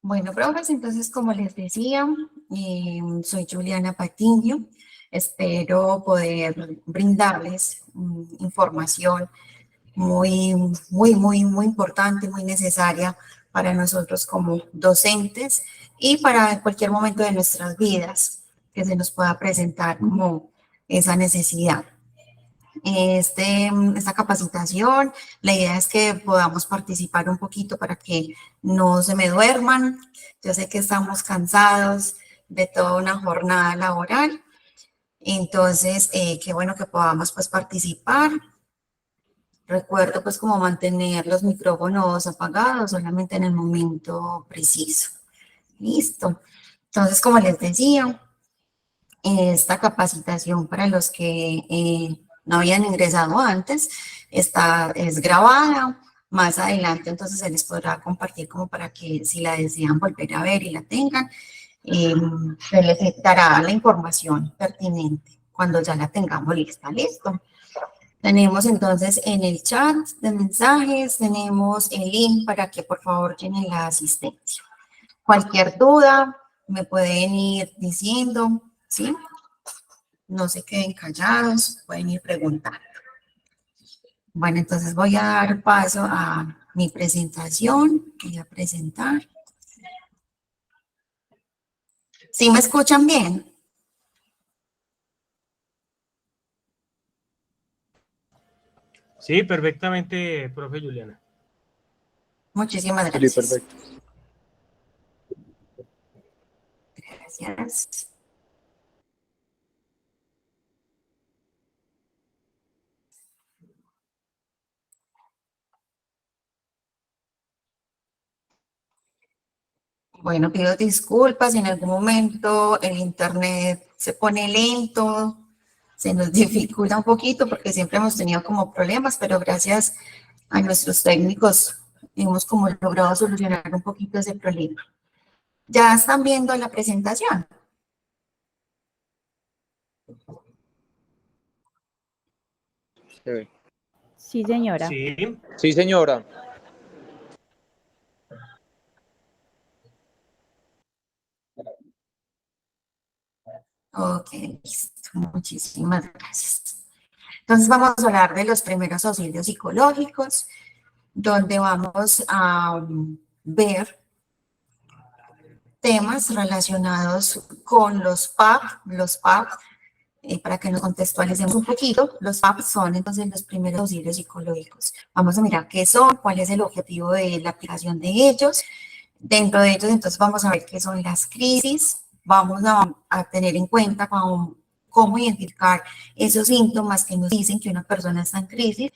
Bueno, profes, entonces, como les decía, soy Juliana Patiño. Espero poder brindarles información muy importante, muy necesaria para nosotros como docentes y para cualquier momento de nuestras vidas que se nos pueda presentar como esa necesidad. Esta capacitación, la idea es que podamos participar un poquito para que no se me duerman. Yo sé que estamos cansados de toda una jornada laboral, entonces qué bueno que podamos pues participar. Recuerdo pues como mantener los micrófonos apagados solamente en el momento preciso. Listo. Entonces, como les decía, esta capacitación para los que no habían ingresado antes es grabada. Más adelante, entonces se les podrá compartir como para que si la desean volver a ver y la tengan, se les dará la información pertinente cuando ya la tengamos lista. Listo. Tenemos entonces en el chat de mensajes, tenemos el link para que por favor llenen la asistencia. Cualquier duda me pueden ir diciendo, ¿sí? No se queden callados, pueden ir preguntando. Bueno, entonces voy a dar paso a mi presentación. Voy a presentar. ¿Sí me escuchan bien? Sí, perfectamente, profe Juliana. Muchísimas gracias. Sí, perfecto. Gracias. Bueno, pido disculpas si en algún momento el internet se pone lento, se nos dificulta un poquito porque siempre hemos tenido como problemas, pero gracias a nuestros técnicos hemos como logrado solucionar un poquito ese problema. ¿Ya están viendo la presentación? Sí, señora. Sí. Sí, señora. Ok, listo. Muchísimas gracias. Entonces vamos a hablar de los primeros auxilios psicológicos, donde vamos a ver temas relacionados con los PAP. Los PAP, para que nos contextualicemos un poquito, los PAP son entonces los primeros auxilios psicológicos. Vamos a mirar qué son, cuál es el objetivo de la aplicación de ellos. Dentro de ellos, entonces, vamos a ver qué son las crisis. Vamos a tener en cuenta cómo identificar esos síntomas que nos dicen que una persona está en crisis.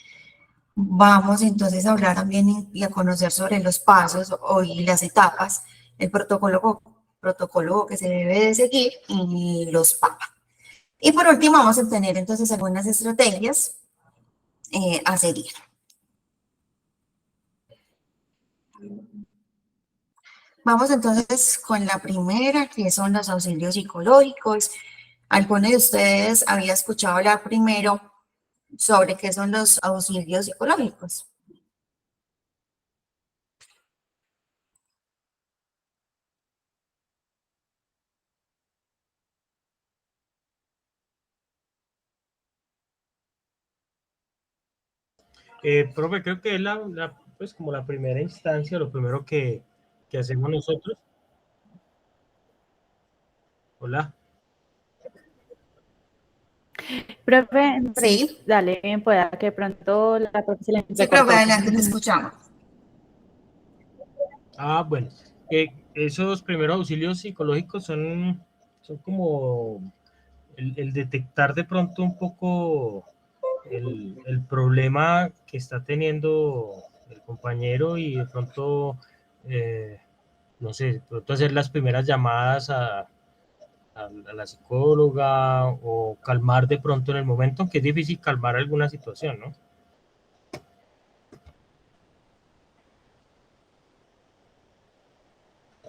Vamos entonces a hablar también y a conocer sobre los pasos y las etapas, el protocolo que se debe de seguir y los PAP. Y por último, vamos a tener entonces algunas estrategias a seguir. Vamos entonces con la primera, que son los auxilios psicológicos. ¿Alguno de ustedes había escuchado hablar primero sobre qué son los auxilios psicológicos? Profe, creo que es pues como la primera instancia, lo primero que hacemos nosotros. Hola. Profe, Sí. dale, pueda que pronto la profe se le Sí, pero entrecortó. adelante te escuchamos. Bueno, esos primeros auxilios psicológicos son como el detectar de pronto un poco el problema que está teniendo el compañero y de pronto, no sé, de pronto hacer las primeras llamadas a la psicóloga o calmar de pronto en el momento, aunque es difícil calmar alguna situación,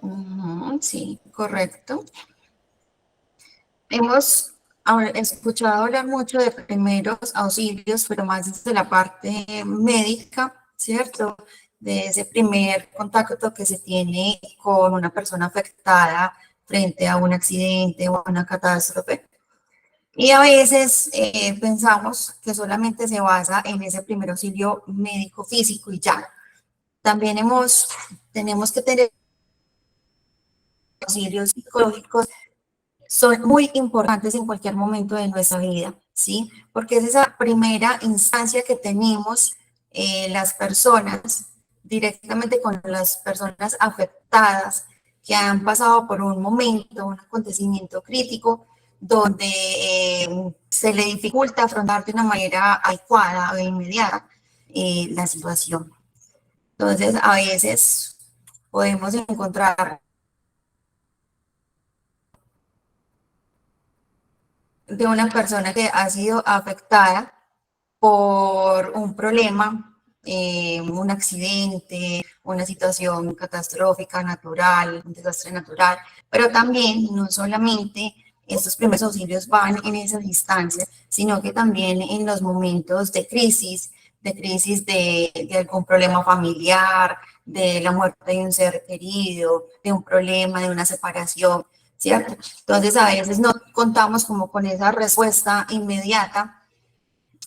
¿no? Sí, correcto. Hemos escuchado hablar mucho de primeros auxilios, pero más desde la parte médica, ¿cierto? de ese primer contacto que se tiene con una persona afectada frente a un accidente o una catástrofe. Y a veces pensamos que solamente se basa en ese primer auxilio médico físico y ya. También tenemos que tener auxilios psicológicos, son muy importantes en cualquier momento de nuestra vida, ¿sí? Porque es esa primera instancia que tenemos las personas, directamente con las personas afectadas que han pasado por un momento, un acontecimiento crítico, donde se le dificulta afrontar de una manera adecuada o inmediata la situación. Entonces, a veces podemos encontrar de una persona que ha sido afectada por un problema, un accidente, una situación catastrófica, natural, un desastre natural, pero también no solamente estos primeros auxilios van en esas instancias, sino que también en los momentos de algún problema familiar, de la muerte de un ser querido, de un problema, de una separación, ¿cierto? Entonces a veces no contamos como con esa respuesta inmediata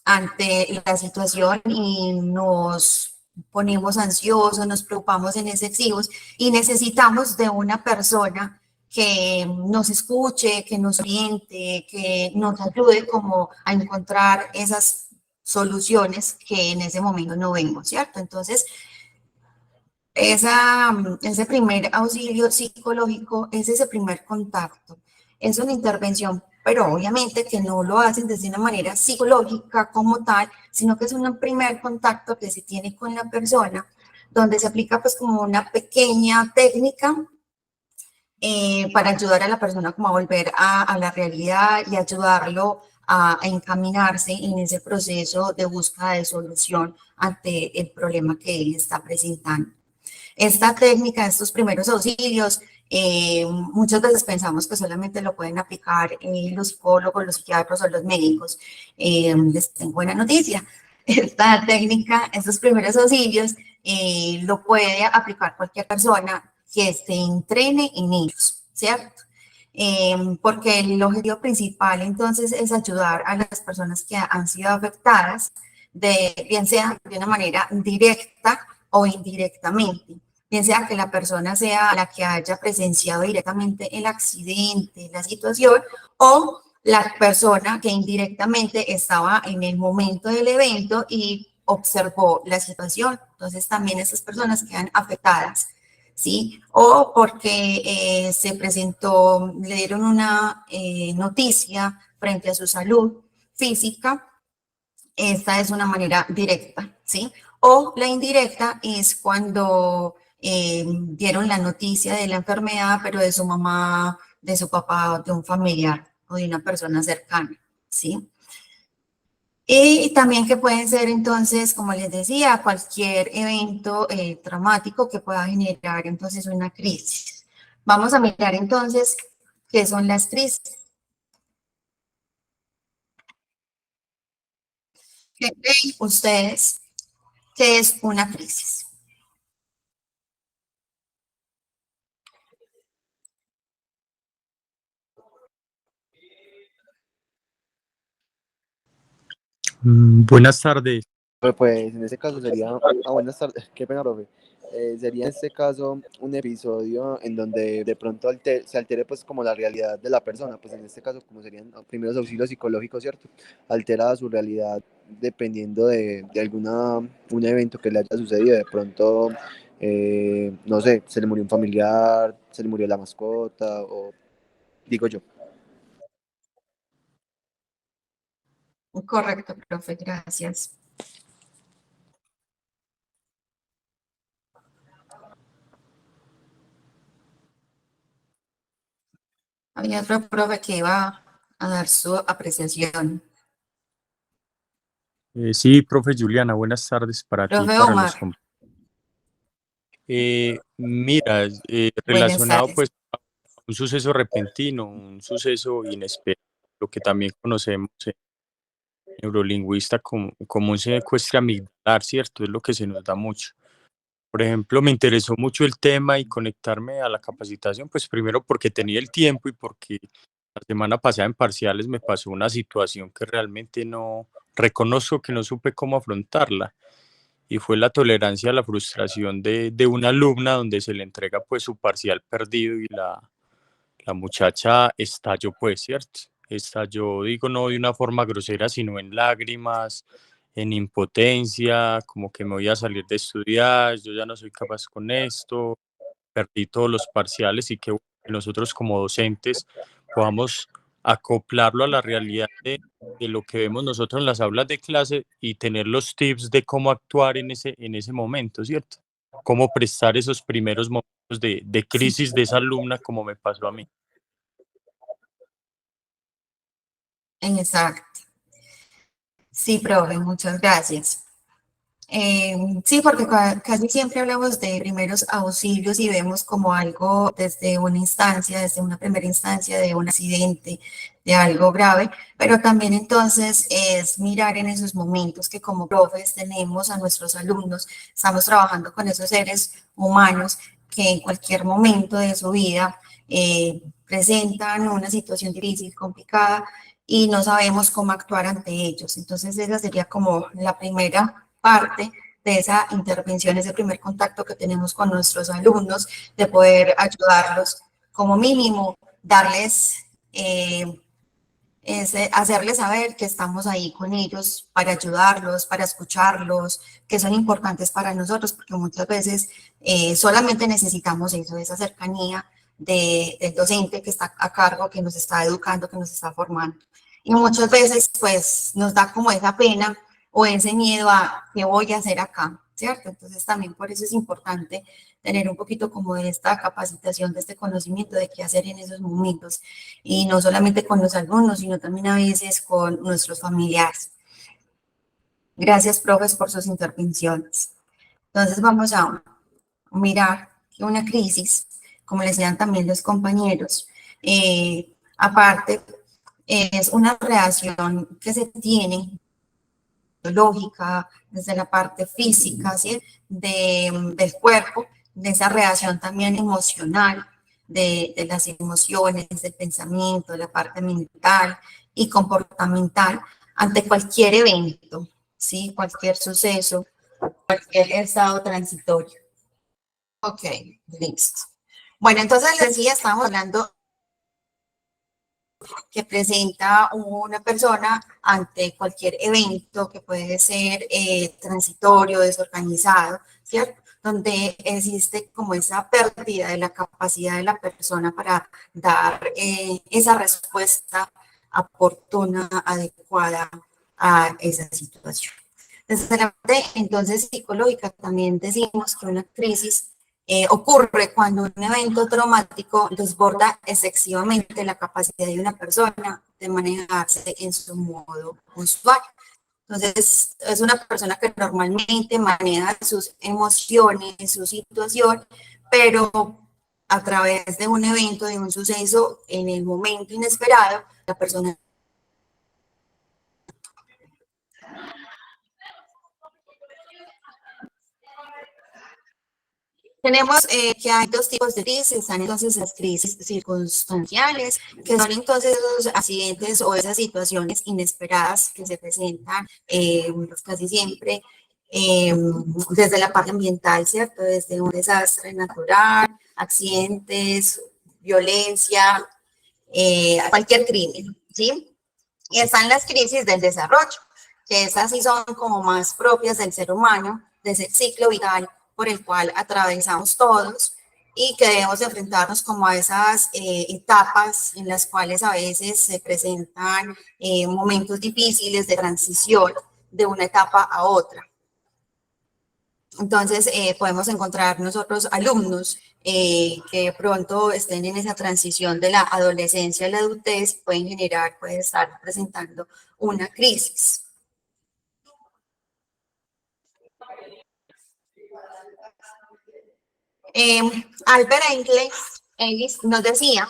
ante la situación y nos ponemos ansiosos, nos preocupamos en excesivos y necesitamos de una persona que nos escuche, que nos oriente, que nos ayude como a encontrar esas soluciones que en ese momento no vemos, ¿cierto? Entonces, ese primer auxilio psicológico es ese primer contacto. Es una intervención, pero obviamente que no lo hacen desde una manera psicológica como tal, sino que es un primer contacto que se tiene con la persona, donde se aplica pues como una pequeña técnica para ayudar a la persona como a volver a la realidad y ayudarlo a encaminarse en ese proceso de búsqueda de solución ante el problema que él está presentando. Esta técnica, estos primeros auxilios, muchas veces pensamos que solamente lo pueden aplicar los psicólogos, los psiquiatras o los médicos. Les tengo buena noticia. Esta técnica, estos primeros auxilios, lo puede aplicar cualquier persona que se entrene en ellos, ¿cierto? Porque el objetivo principal entonces es ayudar a las personas que han sido afectadas, bien sea de una manera directa o indirectamente, bien sea que la persona sea la que haya presenciado directamente el accidente, la situación, o la persona que indirectamente estaba en el momento del evento y observó la situación. Entonces también esas personas quedan afectadas, ¿sí? O porque se presentó, le dieron una noticia frente a su salud física. Esta es una manera directa, ¿sí? O la indirecta es cuando dieron la noticia de la enfermedad, pero de su mamá, de su papá, de un familiar o de una persona cercana, ¿sí? Y también que pueden ser entonces, como les decía, cualquier evento traumático que pueda generar entonces una crisis. Vamos a mirar entonces qué son las crisis. ¿Qué creen ustedes que es una crisis? Buenas tardes. Pues en este caso sería, buenas tardes, qué pena, profe. Sería en este caso un episodio en donde de pronto se altere pues como la realidad de la persona, pues en este caso como serían primeros auxilios psicológicos, ¿cierto? Altera su realidad dependiendo de un evento que le haya sucedido, de pronto, no sé, se le murió un familiar, se le murió la mascota, o digo yo. Correcto, profe, gracias. Había otro profe que iba a dar su apreciación. Sí, profe Juliana, buenas tardes para ti y Profe para Omar, los compañeros. Mira, buenas relacionado tardes. pues a un suceso repentino, un suceso inesperado, lo que también conocemos en neurolingüista como un secuestro amigdalar, ¿cierto? Es lo que se nos da mucho. Por ejemplo, me interesó mucho el tema y conectarme a la capacitación, pues primero porque tenía el tiempo y porque la semana pasada en parciales me pasó una situación que realmente no reconozco que no supe cómo afrontarla y fue la tolerancia a la frustración de una alumna donde se le entrega pues su parcial perdido y la muchacha estalló pues, ¿cierto? Estalló, digo, no de una forma grosera, sino en lágrimas, en impotencia, como que me voy a salir de estudiar, yo ya no soy capaz con esto, perdí todos los parciales y que nosotros como docentes podamos acoplarlo a la realidad de lo que vemos nosotros en las aulas de clase y tener los tips de cómo actuar en ese momento, ¿cierto? Cómo prestar esos primeros momentos de crisis de esa alumna como me pasó a mí. Exacto. Sí, profe, muchas gracias. Sí, porque casi siempre hablamos de primeros auxilios y vemos como algo desde una instancia, desde una primera instancia de un accidente, de algo grave, pero también entonces es mirar en esos momentos que como profes tenemos a nuestros alumnos, estamos trabajando con esos seres humanos que en cualquier momento de su vida presentan una situación difícil, complicada y no sabemos cómo actuar ante ellos. Entonces esa sería como la primera parte de esa intervención, ese primer contacto que tenemos con nuestros alumnos, de poder ayudarlos como mínimo, darles, hacerles saber que estamos ahí con ellos para ayudarlos, para escucharlos, que son importantes para nosotros, porque muchas veces solamente necesitamos eso, esa cercanía del docente que está a cargo, que nos está educando, que nos está formando. Y muchas veces pues nos da como esa pena o ese miedo a qué voy a hacer acá, ¿cierto? Entonces también por eso es importante tener un poquito como de esta capacitación, de este conocimiento de qué hacer en esos momentos, y no solamente con los alumnos, sino también a veces con nuestros familiares. Gracias, profes, por sus intervenciones. Entonces vamos a mirar que una crisis, como les decían también los compañeros, aparte es una reacción que se tiene lógica, desde la parte física, ¿sí? Del cuerpo, de esa reacción también emocional, de las emociones, del pensamiento, de la parte mental y comportamental ante cualquier evento, ¿sí? Cualquier suceso, cualquier estado transitorio. Ok, listo. Bueno, entonces les decía, estamos hablando que presenta una persona ante cualquier evento que puede ser transitorio, desorganizado, ¿cierto? Donde existe como esa pérdida de la capacidad de la persona para dar esa respuesta oportuna, adecuada a esa situación. Desde la parte entonces psicológica también decimos que una crisis ocurre cuando un evento traumático desborda excesivamente la capacidad de una persona de manejarse en su modo usual. Entonces, es una persona que normalmente maneja sus emociones, su situación, pero a través de un evento, de un suceso, en el momento inesperado, la persona tenemos que hay dos tipos de crisis, están entonces las crisis circunstanciales, que son entonces esos accidentes o esas situaciones inesperadas que se presentan casi siempre desde la parte ambiental, ¿cierto? Desde un desastre natural, accidentes, violencia, cualquier crimen, ¿sí? Y están las crisis del desarrollo, que esas sí son como más propias del ser humano, de ese ciclo vital por el cual atravesamos todos y que debemos enfrentarnos como a esas etapas en las cuales a veces se presentan momentos difíciles de transición de una etapa a otra. Entonces, podemos encontrar nosotros alumnos que pronto estén en esa transición de la adolescencia a la adultez, pueden estar presentando una crisis. Albert Ellis nos decía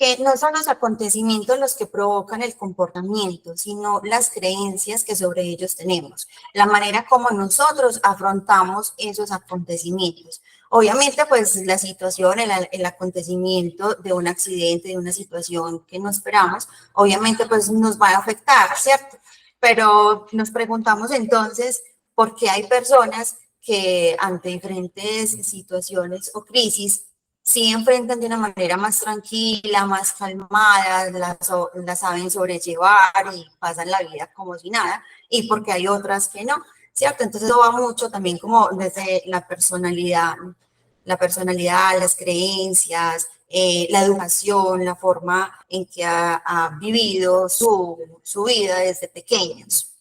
que no son los acontecimientos los que provocan el comportamiento, sino las creencias que sobre ellos tenemos, la manera como nosotros afrontamos esos acontecimientos. Obviamente, pues la situación, el acontecimiento de un accidente, de una situación que no esperamos, obviamente pues nos va a afectar, ¿cierto? Pero nos preguntamos entonces, ¿por qué hay personas que ante diferentes situaciones o crisis sí enfrentan de una manera más tranquila, más calmada, la saben sobrellevar y pasan la vida como si nada, y porque hay otras que no, ¿cierto? Entonces eso va mucho también como desde la personalidad, las creencias, la educación, la forma en que ha vivido su vida desde pequeños.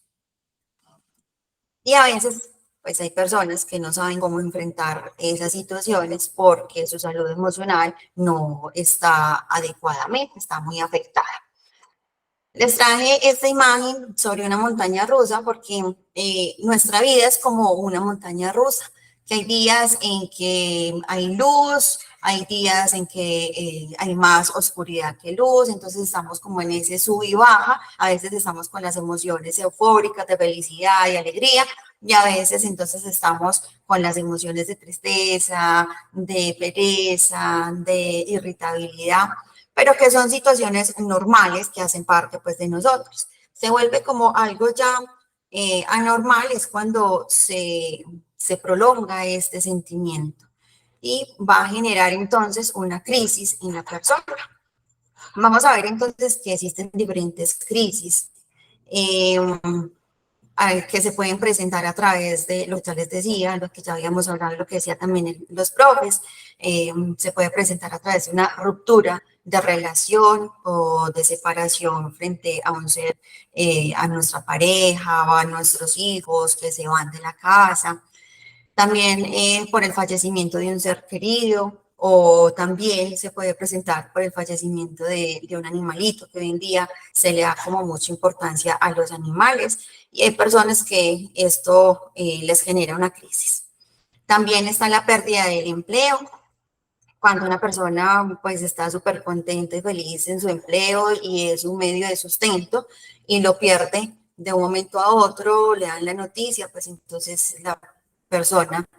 Y a veces, pues hay personas que no saben cómo enfrentar esas situaciones porque su salud emocional no está adecuadamente, está muy afectada. Les traje esta imagen sobre una montaña rusa porque nuestra vida es como una montaña rusa, que hay días en que hay luz, hay días en que hay más oscuridad que luz, entonces estamos como en ese sub y baja, a veces estamos con las emociones eufóricas de felicidad y alegría, y a veces entonces estamos con las emociones de tristeza, de pereza, de irritabilidad, pero que son situaciones normales que hacen parte pues de nosotros. Se vuelve como algo ya anormal, es cuando se prolonga este sentimiento y va a generar entonces una crisis en la persona. Vamos a ver entonces que existen diferentes crisis que se pueden presentar a través de lo que ya les decía, lo que ya habíamos hablado, lo que decía también los profes, se puede presentar a través de una ruptura de relación o de separación frente a un ser, a nuestra pareja o a nuestros hijos que se van de la casa. También por el fallecimiento de un ser querido o también se puede presentar por el fallecimiento de un animalito, que hoy en día se le da como mucha importancia a los animales y hay personas que esto les genera una crisis. También está la pérdida del empleo, cuando una persona pues está súper contenta y feliz en su empleo y es un medio de sustento y lo pierde de un momento a otro, le dan la noticia, pues entonces la persona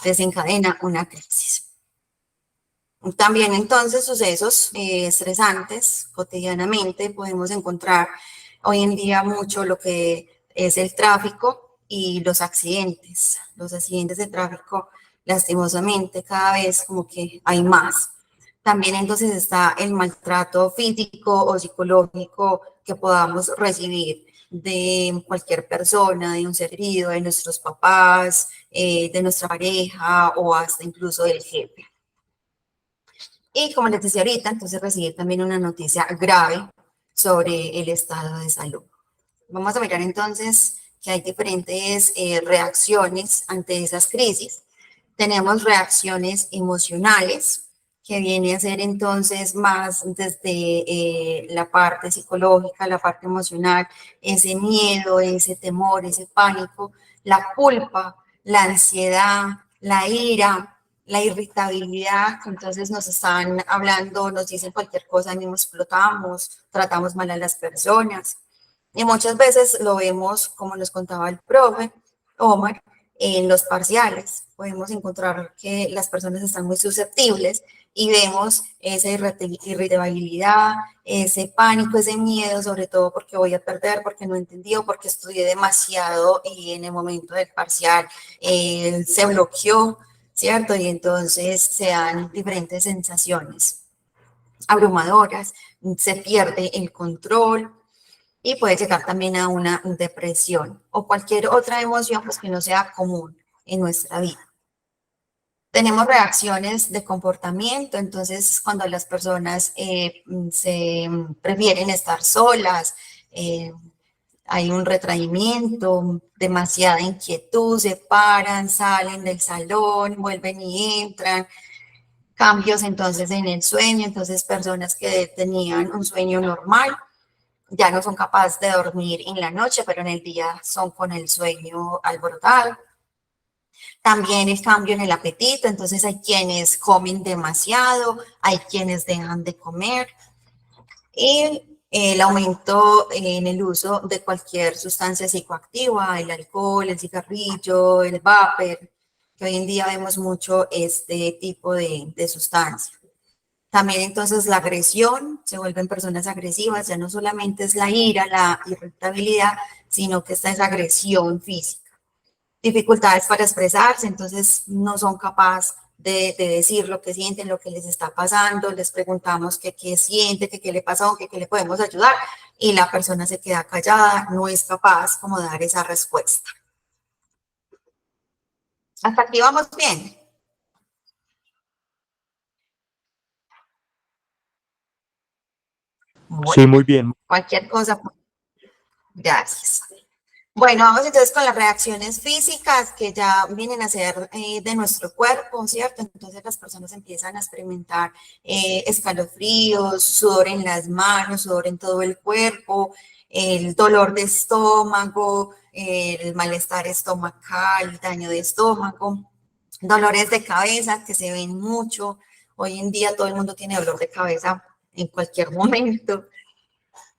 desencadena una crisis. También entonces sucesos estresantes cotidianamente podemos encontrar hoy en día mucho lo que es el tráfico y los accidentes. Los accidentes de tráfico lastimosamente cada vez como que hay más. También entonces está el maltrato físico o psicológico que podamos recibir de cualquier persona, de un ser querido, de nuestros papás, de nuestra pareja o hasta incluso del jefe. Y como les decía ahorita, entonces recibir también una noticia grave sobre el estado de salud. Vamos a mirar entonces que hay diferentes reacciones ante esas crisis. Tenemos reacciones emocionales, que viene a ser entonces más desde la parte psicológica, la parte emocional, ese miedo, ese temor, ese pánico, la culpa, la ansiedad, la ira, la irritabilidad, entonces nos están hablando, nos dicen cualquier cosa, mismo explotamos, tratamos mal a las personas. Y muchas veces lo vemos, como nos contaba el profe Omar, en los parciales. Podemos encontrar que las personas están muy susceptibles y vemos esa irritabilidad, ese pánico, ese miedo, sobre todo porque voy a perder, porque no entendí o porque estudié demasiado y en el momento del parcial se bloqueó, ¿cierto? Y entonces se dan diferentes sensaciones abrumadoras, se pierde el control y puede llegar también a una depresión o cualquier otra emoción pues, que no sea común en nuestra vida. Tenemos reacciones de comportamiento, entonces cuando las personas se prefieren estar solas, hay un retraimiento, demasiada inquietud, se paran, salen del salón, vuelven y entran, cambios entonces en el sueño, entonces personas que tenían un sueño normal ya no son capaces de dormir en la noche, pero en el día son con el sueño alborotado. También el cambio en el apetito, entonces hay quienes comen demasiado, hay quienes dejan de comer. Y el aumento en el uso de cualquier sustancia psicoactiva, el alcohol, el cigarrillo, el vapor, que hoy en día vemos mucho este tipo de sustancia. También entonces la agresión, se vuelven personas agresivas, ya no solamente es la ira, la irritabilidad, sino que esta es agresión física. Dificultades para expresarse, entonces no son capaces de decir lo que sienten, lo que les está pasando, les preguntamos qué siente, qué le pasó, qué le podemos ayudar, y la persona se queda callada, no es capaz como de dar esa respuesta. Hasta aquí vamos bien. Sí, Bueno, muy bien. cualquier cosa, gracias. Bueno, vamos entonces con las reacciones físicas que ya vienen a ser de nuestro cuerpo, ¿cierto? Entonces las personas empiezan a experimentar escalofríos, sudor en las manos, sudor en todo el cuerpo, el dolor de estómago, el malestar estomacal, daño de estómago, dolores de cabeza que se ven mucho. Hoy en día todo el mundo tiene dolor de cabeza en cualquier momento.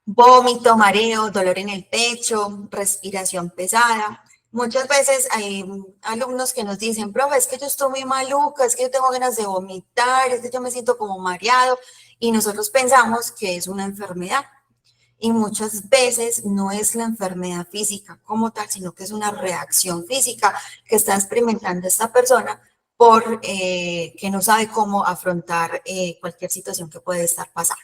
Vómito, mareo, dolor en el pecho, respiración pesada. Muchas veces hay alumnos que nos dicen, profe, es que yo estoy muy maluca, es que yo tengo ganas de vomitar, es que yo me siento como mareado, y nosotros pensamos que es una enfermedad. Y muchas veces no es la enfermedad física como tal, sino que es una reacción física que está experimentando esta persona por que no sabe cómo afrontar cualquier situación que puede estar pasando.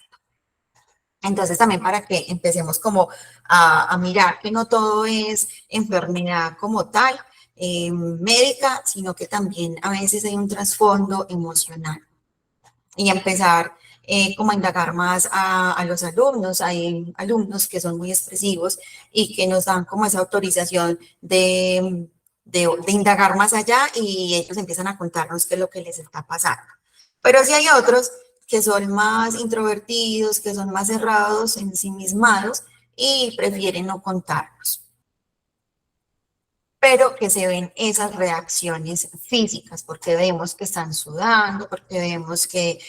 Entonces también para que empecemos como a mirar que no todo es enfermedad como tal, médica, sino que también a veces hay un trasfondo emocional. Y empezar como a indagar más a los alumnos. Hay alumnos que son muy expresivos y que nos dan como esa autorización de indagar más allá, y ellos empiezan a contarnos qué es lo que les está pasando. Pero sí hay otros que son más introvertidos, que son más cerrados, ensimismados y prefieren no contarnos. Pero que se ven esas reacciones físicas, porque vemos que están sudando, porque vemos que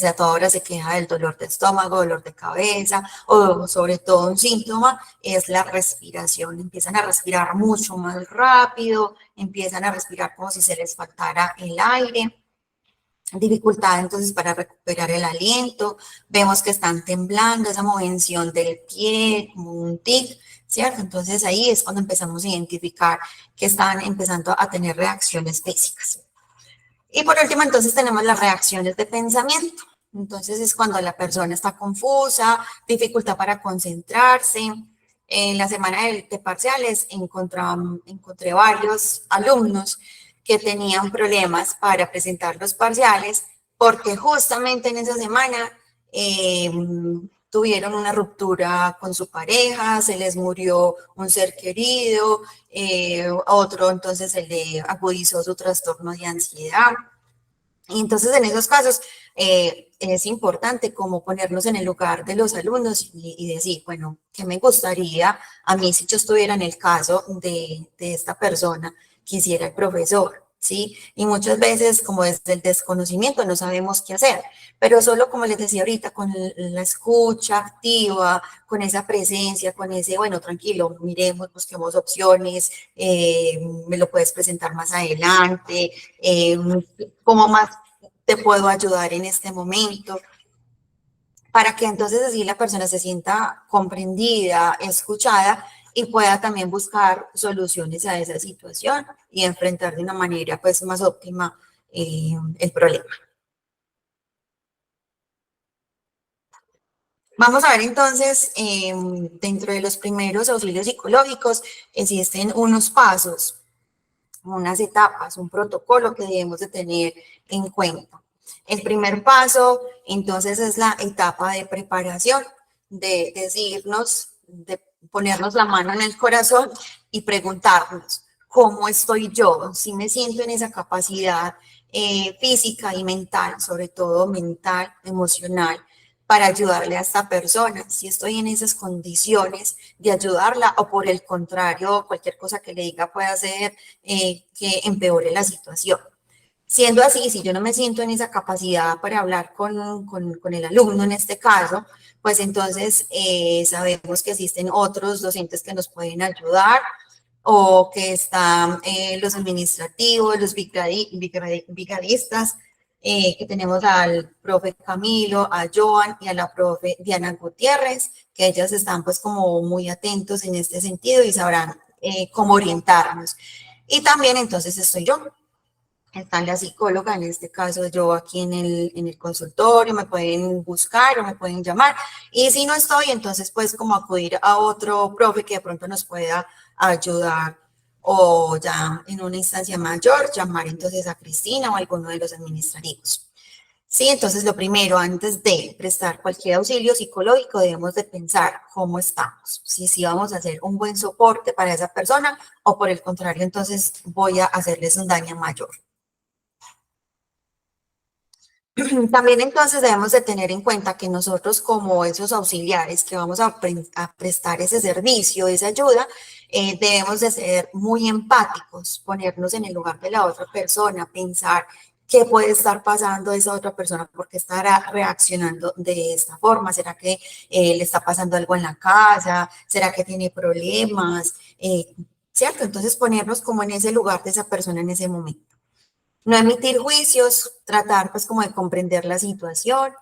a toda hora se queja del dolor de estómago, dolor de cabeza, o sobre todo un síntoma es la respiración. Empiezan a respirar mucho más rápido, empiezan a respirar como si se les faltara el aire. Dificultad entonces para recuperar el aliento, vemos que están temblando, esa movención del pie, como un tic, ¿cierto? Entonces ahí es cuando empezamos a identificar que están empezando a tener reacciones físicas. Y por último, entonces tenemos las reacciones de pensamiento. Entonces es cuando la persona está confusa, dificultad para concentrarse. En la semana de parciales encontré varios alumnos que tenían problemas para presentar los parciales porque justamente en esa semana tuvieron una ruptura con su pareja, se les murió un ser querido, a otro entonces se le agudizó su trastorno de ansiedad. Y entonces en esos casos es importante como ponernos en el lugar de los alumnos y decir, bueno, ¿qué me gustaría a mí si yo estuviera en el caso de esta persona que hiciera el profesor? ¿Sí? Y muchas veces, como desde el desconocimiento, no sabemos qué hacer, pero solo, como les decía ahorita, con la escucha activa, con esa presencia, con ese, bueno, tranquilo, miremos, busquemos opciones, me lo puedes presentar más adelante, cómo más te puedo ayudar en este momento, para que entonces así la persona se sienta comprendida, escuchada, y pueda también buscar soluciones a esa situación y enfrentar de una manera pues más óptima el problema. Vamos a ver entonces, dentro de los primeros auxilios psicológicos existen unos pasos, unas etapas, un protocolo que debemos de tener en cuenta. El primer paso, entonces, es la etapa de preparación, de decirnos, de ponernos la mano en el corazón y preguntarnos, ¿cómo estoy yo? Si me siento en esa capacidad física y mental, sobre todo mental, emocional, para ayudarle a esta persona. Si estoy en esas condiciones de ayudarla o por el contrario, cualquier cosa que le diga puede hacer que empeore la situación. Siendo así, si yo no me siento en esa capacidad para hablar con el alumno en este caso, pues entonces sabemos que existen otros docentes que nos pueden ayudar o que están los administrativos, los brigadistas, que tenemos al profe Camilo, a Joan y a la profe Diana Gutiérrez, que ellas están pues como muy atentos en este sentido y sabrán cómo orientarnos. Y también entonces estoy yo. Está la psicóloga, en este caso yo aquí en el consultorio, me pueden buscar o me pueden llamar. Y si no estoy, entonces pues como acudir a otro profe que de pronto nos pueda ayudar o ya en una instancia mayor, llamar entonces a Cristina o a alguno de los administrativos. Sí, entonces lo primero, antes de prestar cualquier auxilio psicológico, debemos de pensar cómo estamos, si vamos a hacer un buen soporte para esa persona o por el contrario, entonces voy a hacerles un daño mayor. También entonces debemos de tener en cuenta que nosotros como esos auxiliares que vamos a prestar ese servicio, esa ayuda, debemos de ser muy empáticos, ponernos en el lugar de la otra persona, pensar qué puede estar pasando esa otra persona, por qué estará reaccionando de esta forma, ¿será que le está pasando algo en la casa? ¿Será que tiene problemas? ¿Cierto? Entonces ponernos como en ese lugar de esa persona en ese momento. No emitir juicios, tratar pues como de comprender la situación.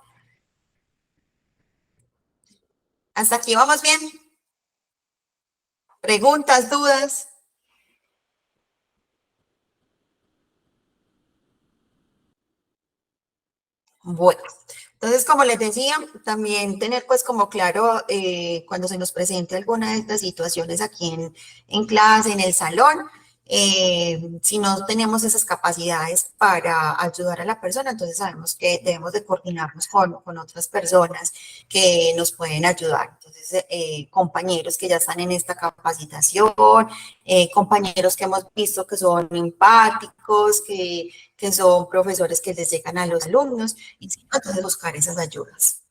¿Hasta aquí vamos bien? ¿Preguntas, dudas? Bueno, entonces como les decía, también tener pues como claro cuando se nos presente alguna de estas situaciones aquí en clase, en el salón, si no tenemos esas capacidades para ayudar a la persona, entonces sabemos que debemos de coordinarnos con otras personas que nos pueden ayudar. Entonces, compañeros que ya están en esta capacitación, compañeros que hemos visto que son empáticos, que son profesores que les llegan a los alumnos, y si no, entonces buscar esas ayudas.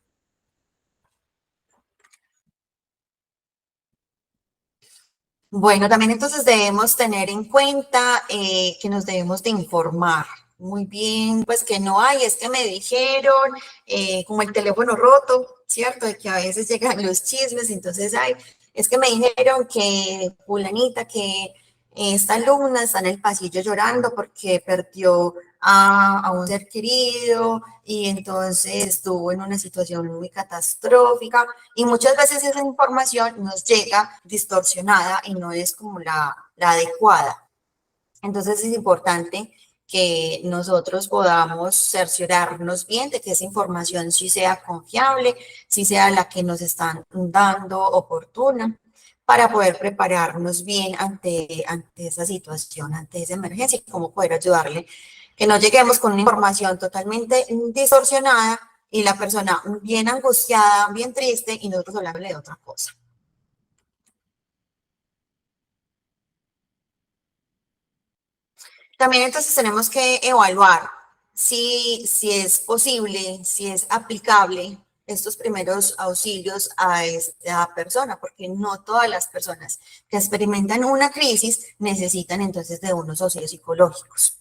Bueno, también entonces debemos tener en cuenta que nos debemos de informar muy bien, pues que no hay, es que me dijeron, como el teléfono roto, ¿cierto? De que a veces llegan los chismes, entonces hay, es que me dijeron que fulanita, que esta alumna está en el pasillo llorando porque perdió a un ser querido y entonces estuvo en una situación muy catastrófica. Y muchas veces esa información nos llega distorsionada y no es como la adecuada. Entonces es importante que nosotros podamos cerciorarnos bien de que esa información sí sea confiable, sí sea la que nos están dando oportuna, para poder prepararnos bien ante esa situación, ante esa emergencia y cómo poder ayudarle. Que no lleguemos con una información totalmente distorsionada y la persona bien angustiada, bien triste y nosotros hablándole de otra cosa. También entonces tenemos que evaluar si es posible, si es aplicable estos primeros auxilios a esta persona, porque no todas las personas que experimentan una crisis necesitan entonces de unos auxilios psicológicos.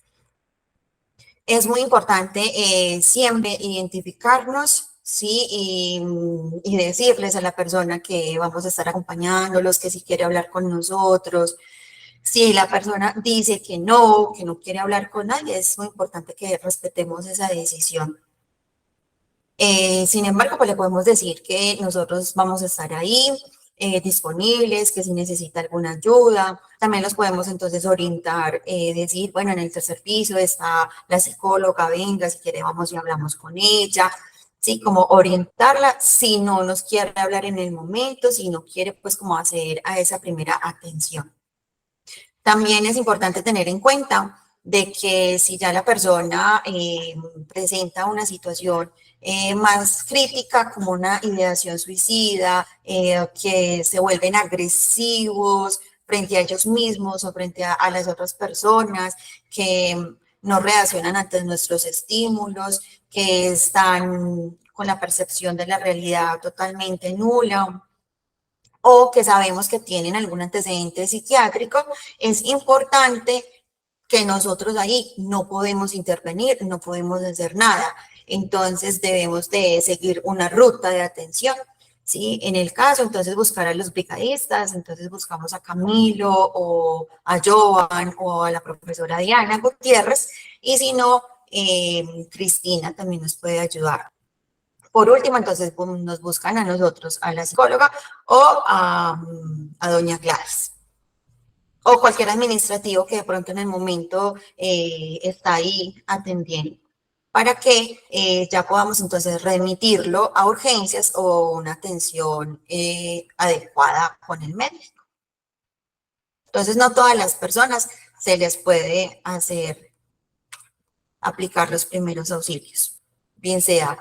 Es muy importante siempre identificarnos, ¿sí? Y decirles a la persona que vamos a estar acompañándolos, que si quiere hablar con nosotros. Si la persona dice que no quiere hablar con nadie, es muy importante que respetemos esa decisión. Sin embargo, pues le podemos decir que nosotros vamos a estar ahí, disponibles, que si necesita alguna ayuda, también los podemos entonces orientar, decir, bueno, en el tercer piso está la psicóloga, venga, si quiere vamos y hablamos con ella, sí, como orientarla si no nos quiere hablar en el momento, si no quiere pues como hacer a esa primera atención. También es importante tener en cuenta de que si ya la persona presenta una situación más crítica como una ideación suicida, que se vuelven agresivos frente a ellos mismos o frente a las otras personas, que no reaccionan ante nuestros estímulos, que están con la percepción de la realidad totalmente nula, o que sabemos que tienen algún antecedente psiquiátrico, es importante que nosotros ahí no podemos intervenir, no podemos hacer nada. Entonces debemos de seguir una ruta de atención, ¿sí? En el caso, entonces buscar a los brigadistas, entonces buscamos a Camilo o a Joan o a la profesora Diana Gutiérrez, y si no, Cristina también nos puede ayudar. Por último, entonces nos buscan a nosotros, a la psicóloga o a doña Gladys, o cualquier administrativo que de pronto en el momento está ahí atendiendo, para que ya podamos entonces remitirlo a urgencias o una atención adecuada con el médico. Entonces, no todas las personas se les puede aplicar los primeros auxilios, bien sea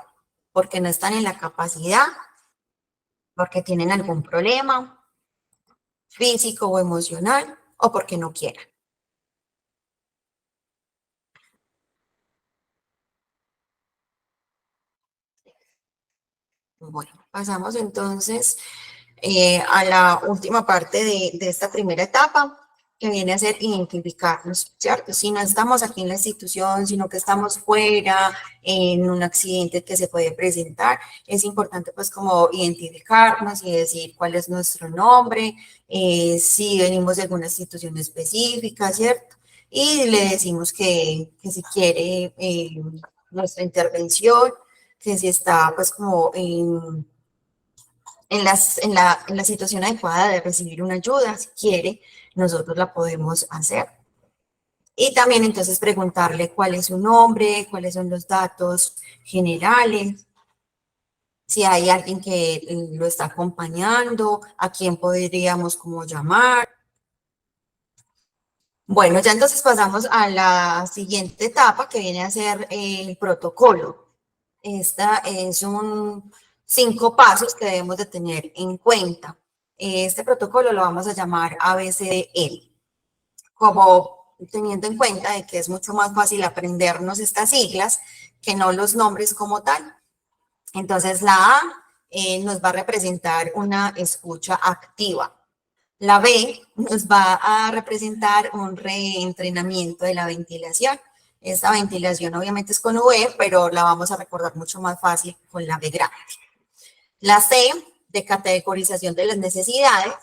porque no están en la capacidad, porque tienen algún problema físico o emocional, o porque no quieran. Bueno, pasamos entonces a la última parte de esta primera etapa, que viene a ser identificarnos, ¿cierto? Si no estamos aquí en la institución, sino que estamos fuera, en un accidente que se puede presentar, es importante pues como identificarnos y decir cuál es nuestro nombre, si venimos de alguna institución específica, ¿cierto? Y le decimos que si quiere nuestra intervención, que si está pues como en la situación adecuada de recibir una ayuda, si quiere, nosotros la podemos hacer. Y también entonces preguntarle cuál es su nombre, cuáles son los datos generales, si hay alguien que lo está acompañando, a quién podríamos como llamar. Bueno, ya entonces pasamos a la siguiente etapa que viene a ser el protocolo. Esta es 5 pasos que debemos de tener en cuenta. Este protocolo lo vamos a llamar ABCDL, como teniendo en cuenta de que es mucho más fácil aprendernos estas siglas que no los nombres como tal. Entonces la A nos va a representar una escucha activa. La B nos va a representar un reentrenamiento de la ventilación. Esta ventilación obviamente es con V, pero la vamos a recordar mucho más fácil con la B grande. La C, de categorización de las necesidades.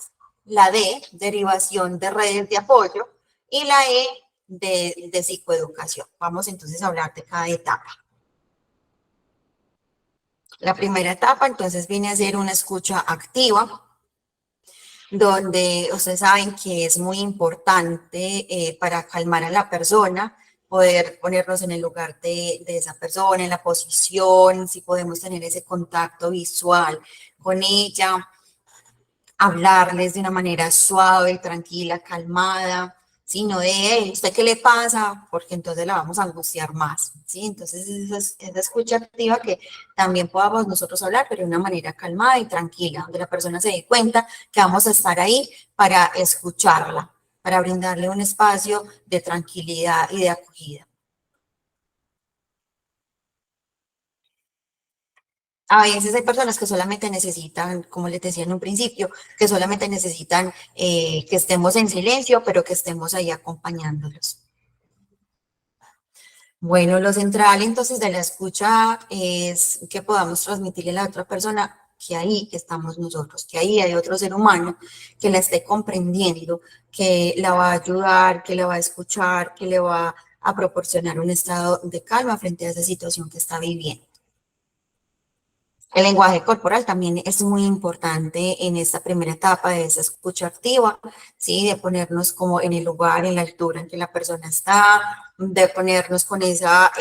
La D, derivación de redes de apoyo. Y la E, de psicoeducación. Vamos entonces a hablar de cada etapa. La primera etapa entonces viene a ser una escucha activa, donde ustedes saben que es muy importante para calmar a la persona, poder ponernos en el lugar de esa persona, en la posición, si podemos tener ese contacto visual con ella, hablarles de una manera suave, tranquila, calmada, sino de, hey, ¿usted qué le pasa? Porque entonces la vamos a angustiar más, ¿sí? Entonces esa escucha activa que también podamos nosotros hablar, pero de una manera calmada y tranquila, donde la persona se dé cuenta que vamos a estar ahí para escucharla, para brindarle un espacio de tranquilidad y de acogida. A veces hay personas que solamente necesitan, como les decía en un principio, que solamente necesitan que estemos en silencio, pero que estemos ahí acompañándolos. Bueno, lo central entonces de la escucha es que podamos transmitirle a la otra persona que ahí estamos nosotros, que ahí hay otro ser humano que la esté comprendiendo, que la va a ayudar, que la va a escuchar, que le va a proporcionar un estado de calma frente a esa situación que está viviendo. El lenguaje corporal también es muy importante en esta primera etapa de esa escucha activa, ¿sí? De ponernos como en el lugar, en la altura en que la persona está, de ponernos con esa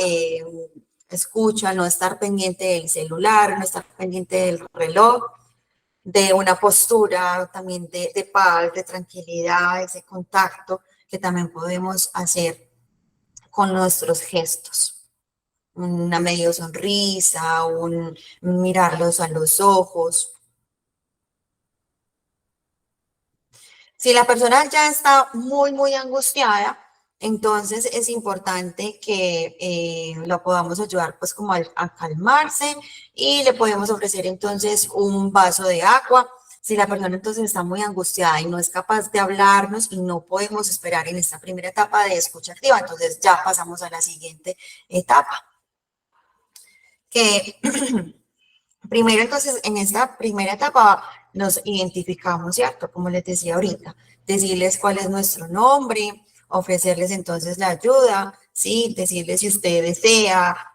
escucha, no estar pendiente del celular, no estar pendiente del reloj, de una postura también de paz, de tranquilidad, ese contacto que también podemos hacer con nuestros gestos. Una medio sonrisa, un mirarlos a los ojos. Si la persona ya está muy angustiada, entonces es importante que lo podamos ayudar pues como a calmarse y le podemos ofrecer entonces un vaso de agua Si la persona entonces está muy angustiada y no es capaz de hablarnos y no podemos esperar en esta primera etapa de escucha activa, entonces ya pasamos a la siguiente etapa. Que primero entonces en esta primera etapa nos identificamos, ¿cierto? Como les decía ahorita, decirles cuál es nuestro nombre, ofrecerles entonces la ayuda, ¿sí? Decirles si usted desea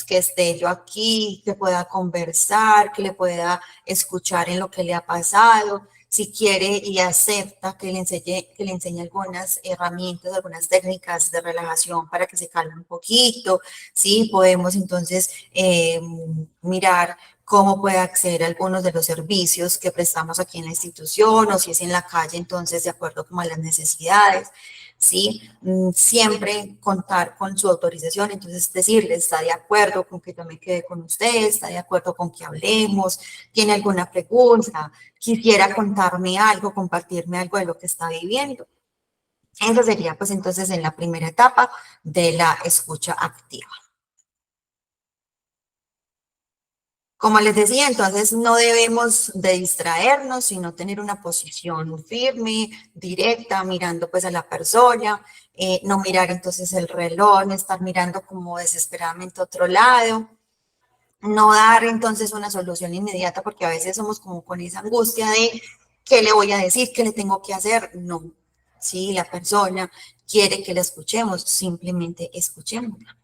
que esté yo aquí, que pueda conversar, que le pueda escuchar en lo que le ha pasado, si quiere y acepta que le enseñe algunas herramientas, algunas técnicas de relajación para que se calme un poquito, ¿sí? Podemos entonces mirar cómo puede acceder a algunos de los servicios que prestamos aquí en la institución, o si es en la calle, entonces de acuerdo como a las necesidades, ¿sí? Siempre contar con su autorización, entonces decirle, está de acuerdo con que yo me quede con usted, está de acuerdo con que hablemos, tiene alguna pregunta, quisiera contarme algo, compartirme algo de lo que está viviendo. Eso sería pues entonces en la primera etapa de la escucha activa. Como les decía, entonces no debemos de distraernos, sino tener una posición firme, directa, mirando pues a la persona, no mirar entonces el reloj, no estar mirando como desesperadamente a otro lado, no dar entonces una solución inmediata, porque a veces somos como con esa angustia de ¿qué le voy a decir? ¿Qué le tengo que hacer? No, si la persona quiere que la escuchemos, simplemente escuchémosla,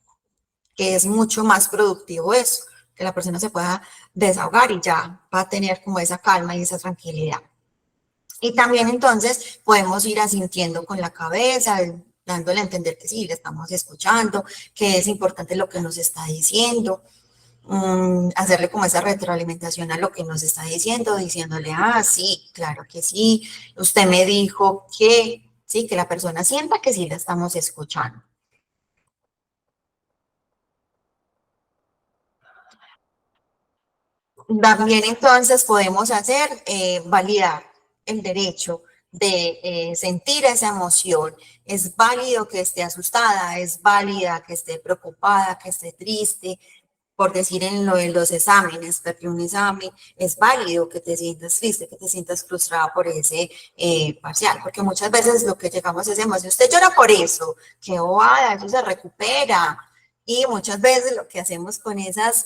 que es mucho más productivo eso, que la persona se pueda desahogar y ya va a tener como esa calma y esa tranquilidad. Y también entonces podemos ir asintiendo con la cabeza, dándole a entender que sí, le estamos escuchando, que es importante lo que nos está diciendo, hacerle como esa retroalimentación a lo que nos está diciendo, diciéndole, ah, sí, claro que sí, usted me dijo que, sí, que la persona sienta que sí la estamos escuchando. También entonces podemos hacer, validar el derecho de sentir esa emoción. Es válido que esté asustada, es válida que esté preocupada, que esté triste, por decir en lo de los exámenes, porque un examen es válido que te sientas triste, que te sientas frustrada por ese parcial, porque muchas veces lo que llegamos es emoción, usted llora por eso, qué bobada, eso se recupera. Y muchas veces lo que hacemos con esas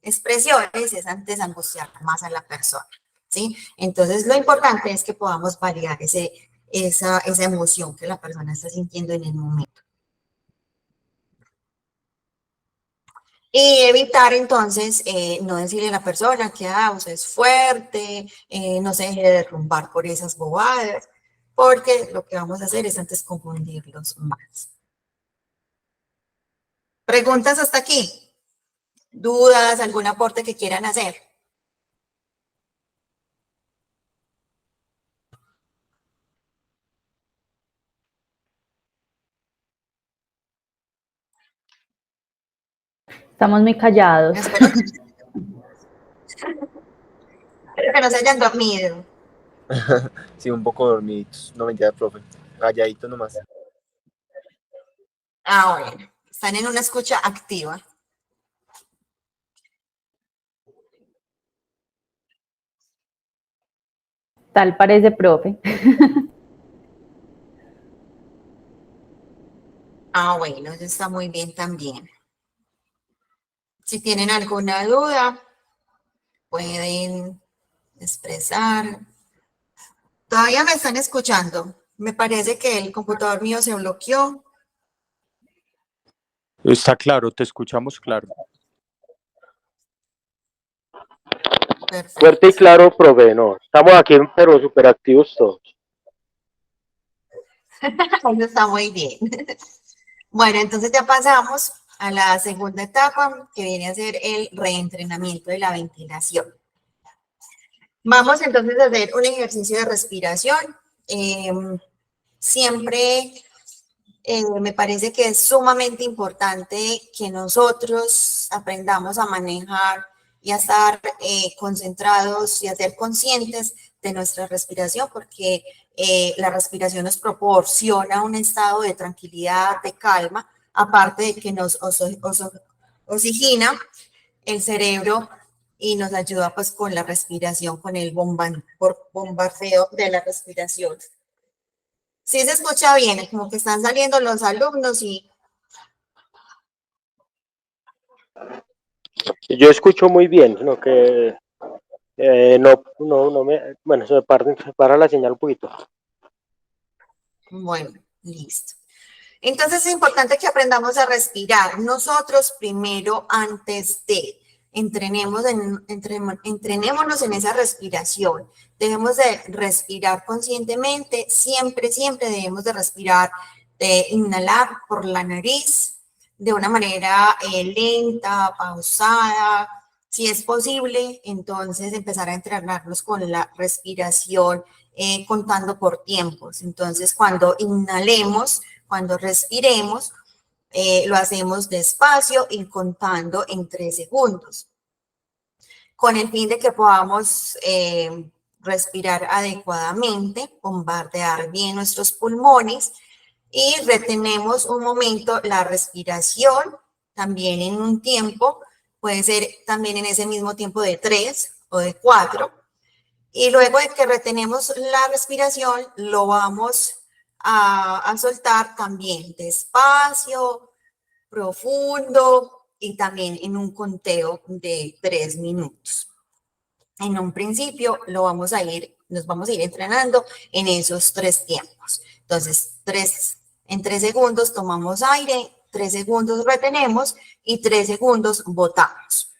expresiones es antes angustiar más a la persona, ¿sí? Entonces lo importante es que podamos validar esa emoción que la persona está sintiendo en el momento. Y evitar entonces no decirle a la persona que usted es fuerte, no se deje de derrumbar por esas bobadas, porque lo que vamos a hacer es antes confundirlos más. ¿Preguntas hasta aquí? ¿Dudas? ¿Algún aporte que quieran hacer? Estamos muy callados. Espero que no se hayan dormido. Sí, un poco dormiditos. No, mentira, profe. Calladito nomás. Bueno, están en una escucha activa. Tal parece, profe. Bueno, eso está muy bien también. Si tienen alguna duda, pueden expresar. Todavía me están escuchando. Me parece que el computador mío se bloqueó. Está claro, te escuchamos claro. Perfecto. Fuerte y claro, profe, no. Estamos aquí, pero súper activos todos. Eso está muy bien. Bueno, entonces ya pasamos a la segunda etapa, que viene a ser el reentrenamiento de la ventilación. Vamos entonces a hacer un ejercicio de respiración. Siempre me parece que es sumamente importante que nosotros aprendamos a manejar y a estar concentrados y a ser conscientes de nuestra respiración, porque la respiración nos proporciona un estado de tranquilidad, de calma, aparte de que nos oxigena el cerebro y nos ayuda pues con la respiración, con el bombardeo de la respiración. Sí se escucha bien, como que están saliendo los alumnos y... Yo escucho muy bien, lo que no me, bueno, se para la señal un poquito. Bueno, listo. Entonces es importante que aprendamos a respirar. Nosotros primero, antes de, entrenémonos en esa respiración. Debemos de respirar conscientemente. Siempre, siempre debemos de respirar, de inhalar por la nariz de una manera lenta, pausada. Si es posible, entonces empezar a entrenarnos con la respiración contando por tiempos. Entonces, cuando inhalemos, cuando respiremos, lo hacemos despacio y contando en 3 segundos, con el fin de que podamos respirar adecuadamente, bombardear bien nuestros pulmones y retenemos un momento la respiración, también en un tiempo, puede ser también en ese mismo tiempo de 3 o de 4. Y luego de que retenemos la respiración, lo vamos a soltar también despacio, profundo y también en un conteo de 3 minutos. En un principio nos vamos a ir entrenando en esos 3 tiempos. Entonces, en 3 segundos tomamos aire, 3 segundos retenemos y 3 segundos botamos.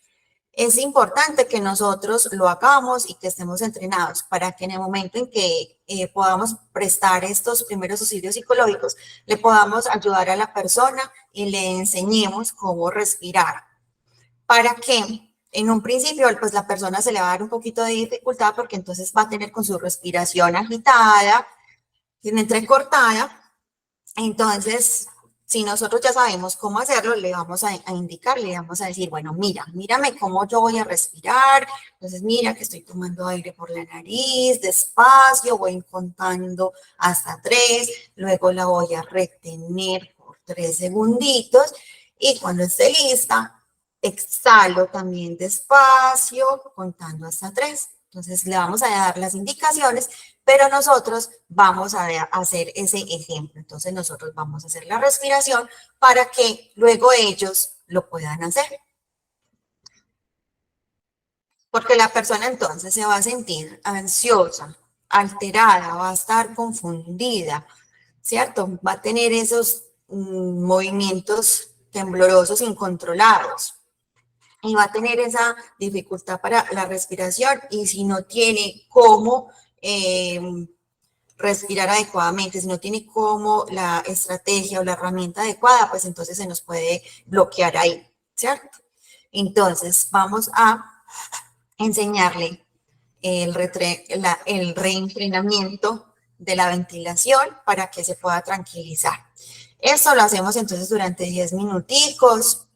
Es importante que nosotros lo hagamos y que estemos entrenados para que en el momento en que podamos prestar estos primeros auxilios psicológicos, le podamos ayudar a la persona y le enseñemos cómo respirar. Para que en un principio, pues la persona se le va a dar un poquito de dificultad porque entonces va a tener con su respiración agitada, entrecortada. Entonces, si nosotros ya sabemos cómo hacerlo, le vamos a indicar, le vamos a decir, bueno, mírame cómo yo voy a respirar. Entonces, mira que estoy tomando aire por la nariz, despacio, voy contando hasta 3, luego la voy a retener por 3 segunditos y cuando esté lista, exhalo también despacio, contando hasta 3. Entonces, le vamos a dar las indicaciones, pero nosotros vamos a hacer ese ejemplo. Entonces, nosotros vamos a hacer la respiración para que luego ellos lo puedan hacer. Porque la persona entonces se va a sentir ansiosa, alterada, va a estar confundida, ¿cierto? Va a tener esos movimientos temblorosos incontrolados. Y va a tener esa dificultad para la respiración y si no tiene cómo respirar adecuadamente, si no tiene cómo la estrategia o la herramienta adecuada, pues entonces se nos puede bloquear ahí, ¿cierto? Entonces vamos a enseñarle el reentrenamiento de la ventilación para que se pueda tranquilizar. Esto lo hacemos entonces durante 10 minuticos.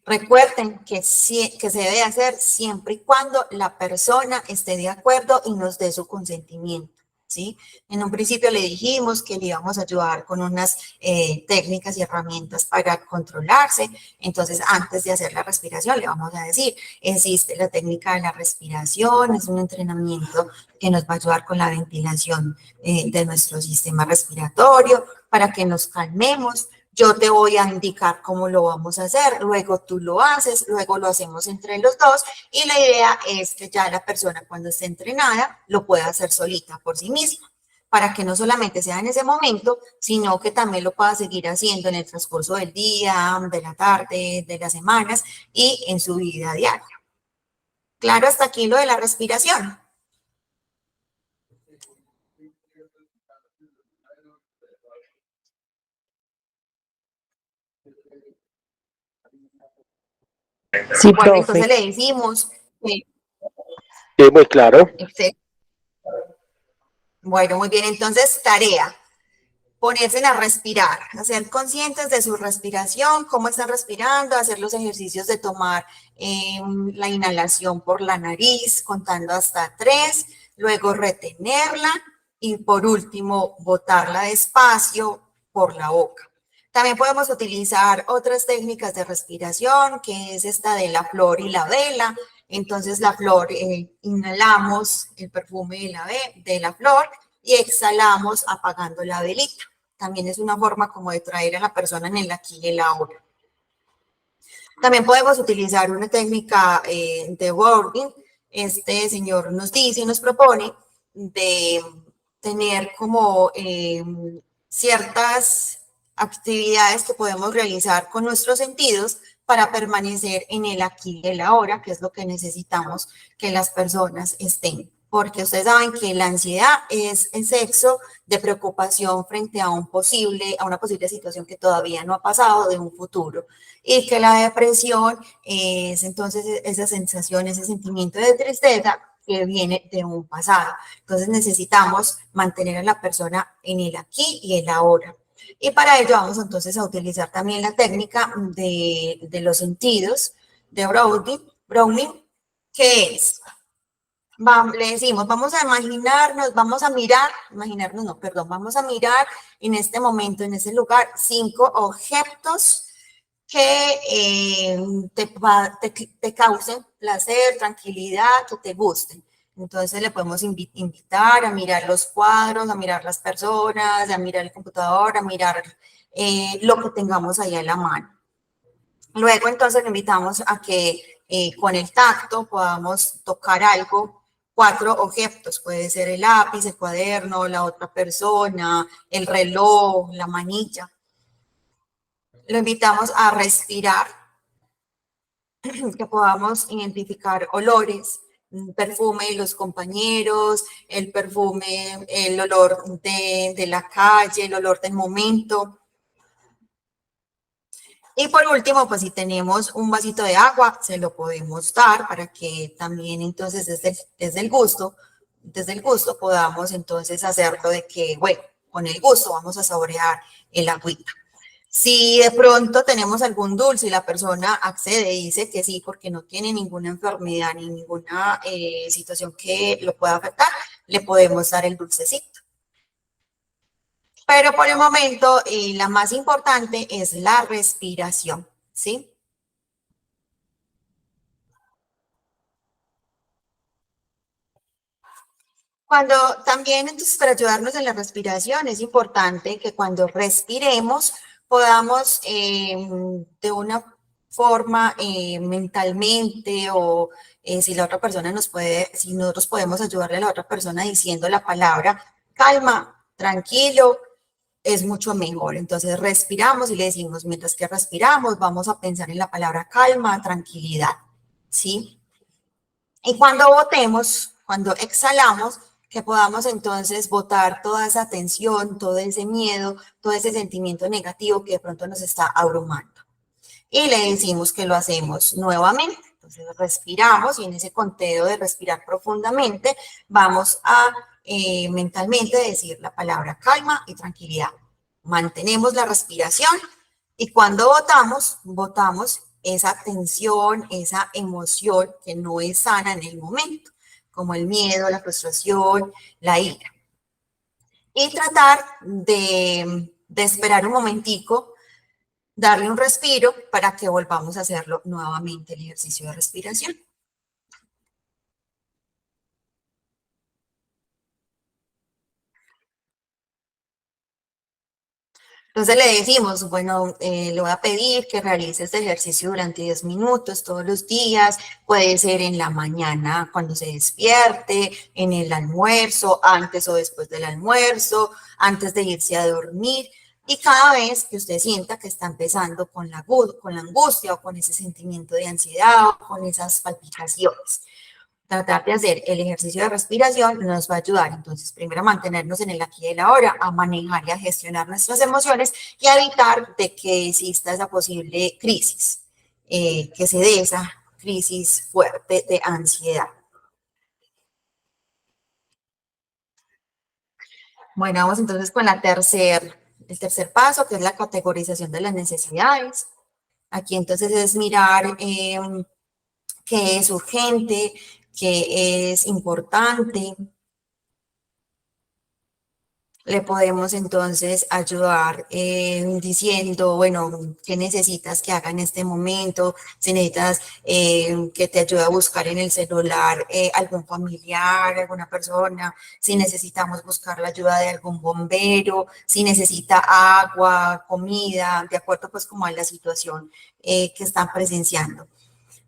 Recuerden que se debe hacer siempre y cuando la persona esté de acuerdo y nos dé su consentimiento, ¿sí? En un principio le dijimos que le íbamos a ayudar con unas técnicas y herramientas para controlarse. Entonces, antes de hacer la respiración, le vamos a decir, existe la técnica de la respiración, es un entrenamiento que nos va a ayudar con la ventilación de nuestro sistema respiratorio para que nos calmemos. Yo te voy a indicar cómo lo vamos a hacer, luego tú lo haces, luego lo hacemos entre los dos y la idea es que ya la persona cuando esté entrenada lo pueda hacer solita por sí misma, para que no solamente sea en ese momento, sino que también lo pueda seguir haciendo en el transcurso del día, de la tarde, de las semanas y en su vida diaria. Claro, hasta aquí lo de la respiración. Sí, Bueno, profe. entonces le decimos que... Sí, muy claro. Bueno, muy bien, entonces tarea, ponerse a respirar, a ser conscientes de su respiración, cómo están respirando, hacer los ejercicios de tomar la inhalación por la nariz, contando hasta 3, luego retenerla y por último botarla despacio por la boca. También podemos utilizar otras técnicas de respiración, que es esta de la flor y la vela. Entonces la flor, inhalamos el perfume de la flor y exhalamos apagando la velita. También es una forma como de traer a la persona en el aquí y el ahora. También podemos utilizar una técnica de wording. Este señor nos dice y nos propone de tener como ciertas actividades que podemos realizar con nuestros sentidos para permanecer en el aquí y el ahora, que es lo que necesitamos que las personas estén. Porque ustedes saben que la ansiedad es el sexo de preocupación frente a una posible situación que todavía no ha pasado de un futuro. Y que la depresión es entonces esa sensación, ese sentimiento de tristeza que viene de un pasado. Entonces necesitamos mantener a la persona en el aquí y el ahora. Y para ello vamos entonces a utilizar también la técnica de los sentidos de Browning, que es, le decimos, vamos a imaginarnos, vamos a mirar en este momento, en ese lugar, 5 objetos que te causen placer, tranquilidad, que te gusten. Entonces le podemos invitar a mirar los cuadros, a mirar las personas, a mirar el computador, a mirar lo que tengamos ahí a la mano. Luego entonces le invitamos a que con el tacto podamos tocar algo, 4 objetos, puede ser el lápiz, el cuaderno, la otra persona, el reloj, la manilla. Lo invitamos a respirar, que podamos identificar olores, perfume de los compañeros, el perfume, el olor de la calle, el olor del momento. Y por último, pues si tenemos un vasito de agua, se lo podemos dar para que también entonces desde el gusto podamos entonces hacerlo de que, bueno, con el gusto vamos a saborear el agüita. Si de pronto tenemos algún dulce y la persona accede y dice que sí porque no tiene ninguna enfermedad ni ninguna situación que lo pueda afectar, le podemos dar el dulcecito. Pero por el momento, la más importante es la respiración, ¿sí? Cuando también, entonces, para ayudarnos en la respiración, es importante que cuando respiremos podamos de una forma mentalmente o si la otra persona si nosotros podemos ayudarle a la otra persona diciendo la palabra calma, tranquilo, es mucho mejor. Entonces respiramos y le decimos, mientras que respiramos, vamos a pensar en la palabra calma, tranquilidad, ¿sí? Y cuando exhalamos, que podamos entonces botar toda esa tensión, todo ese miedo, todo ese sentimiento negativo que de pronto nos está abrumando. Y le decimos que lo hacemos nuevamente. Entonces respiramos y en ese conteo de respirar profundamente vamos a mentalmente decir la palabra calma y tranquilidad. Mantenemos la respiración y cuando botamos esa tensión, esa emoción que no es sana en el momento, como el miedo, la frustración, la ira. Y tratar de esperar un momentico, darle un respiro para que volvamos a hacerlo nuevamente el ejercicio de respiración. Entonces le decimos, bueno, le voy a pedir que realice este ejercicio durante 10 minutos todos los días, puede ser en la mañana cuando se despierte, en el almuerzo, antes o después del almuerzo, antes de irse a dormir. Y cada vez que usted sienta que está empezando con la angustia o con ese sentimiento de ansiedad o con esas palpitaciones, tratar de hacer el ejercicio de respiración nos va a ayudar, entonces, primero a mantenernos en el aquí y el ahora, a manejar y a gestionar nuestras emociones y a evitar de que exista esa posible crisis, que se dé esa crisis fuerte de ansiedad. Bueno, vamos entonces con el tercer paso, que es la categorización de las necesidades. Aquí entonces es mirar qué es urgente, qué es importante, Le podemos entonces ayudar diciendo, bueno, ¿qué necesitas que haga en este momento? Si necesitas que te ayude a buscar en el celular algún familiar, alguna persona, si necesitamos buscar la ayuda de algún bombero, si necesita agua, comida, de acuerdo pues como a la situación que están presenciando.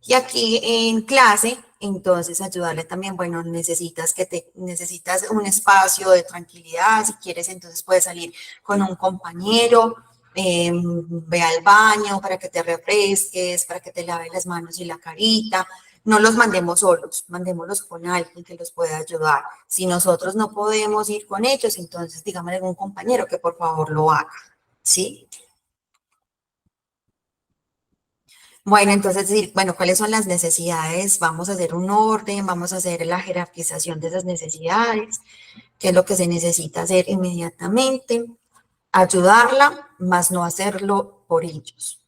Y aquí en clase, entonces ayudarle también, bueno, necesitas un espacio de tranquilidad, si quieres entonces puedes salir con un compañero, ve al baño para que te refresques, para que te laves las manos y la carita. No los mandemos solos, mandémoslos con alguien que los pueda ayudar. Si nosotros no podemos ir con ellos, entonces dígame a algún compañero que por favor lo haga, ¿sí? Bueno, entonces, decir, bueno, ¿cuáles son las necesidades? Vamos a hacer un orden, vamos a hacer la jerarquización de esas necesidades, qué es lo que se necesita hacer inmediatamente, ayudarla, más no hacerlo por ellos.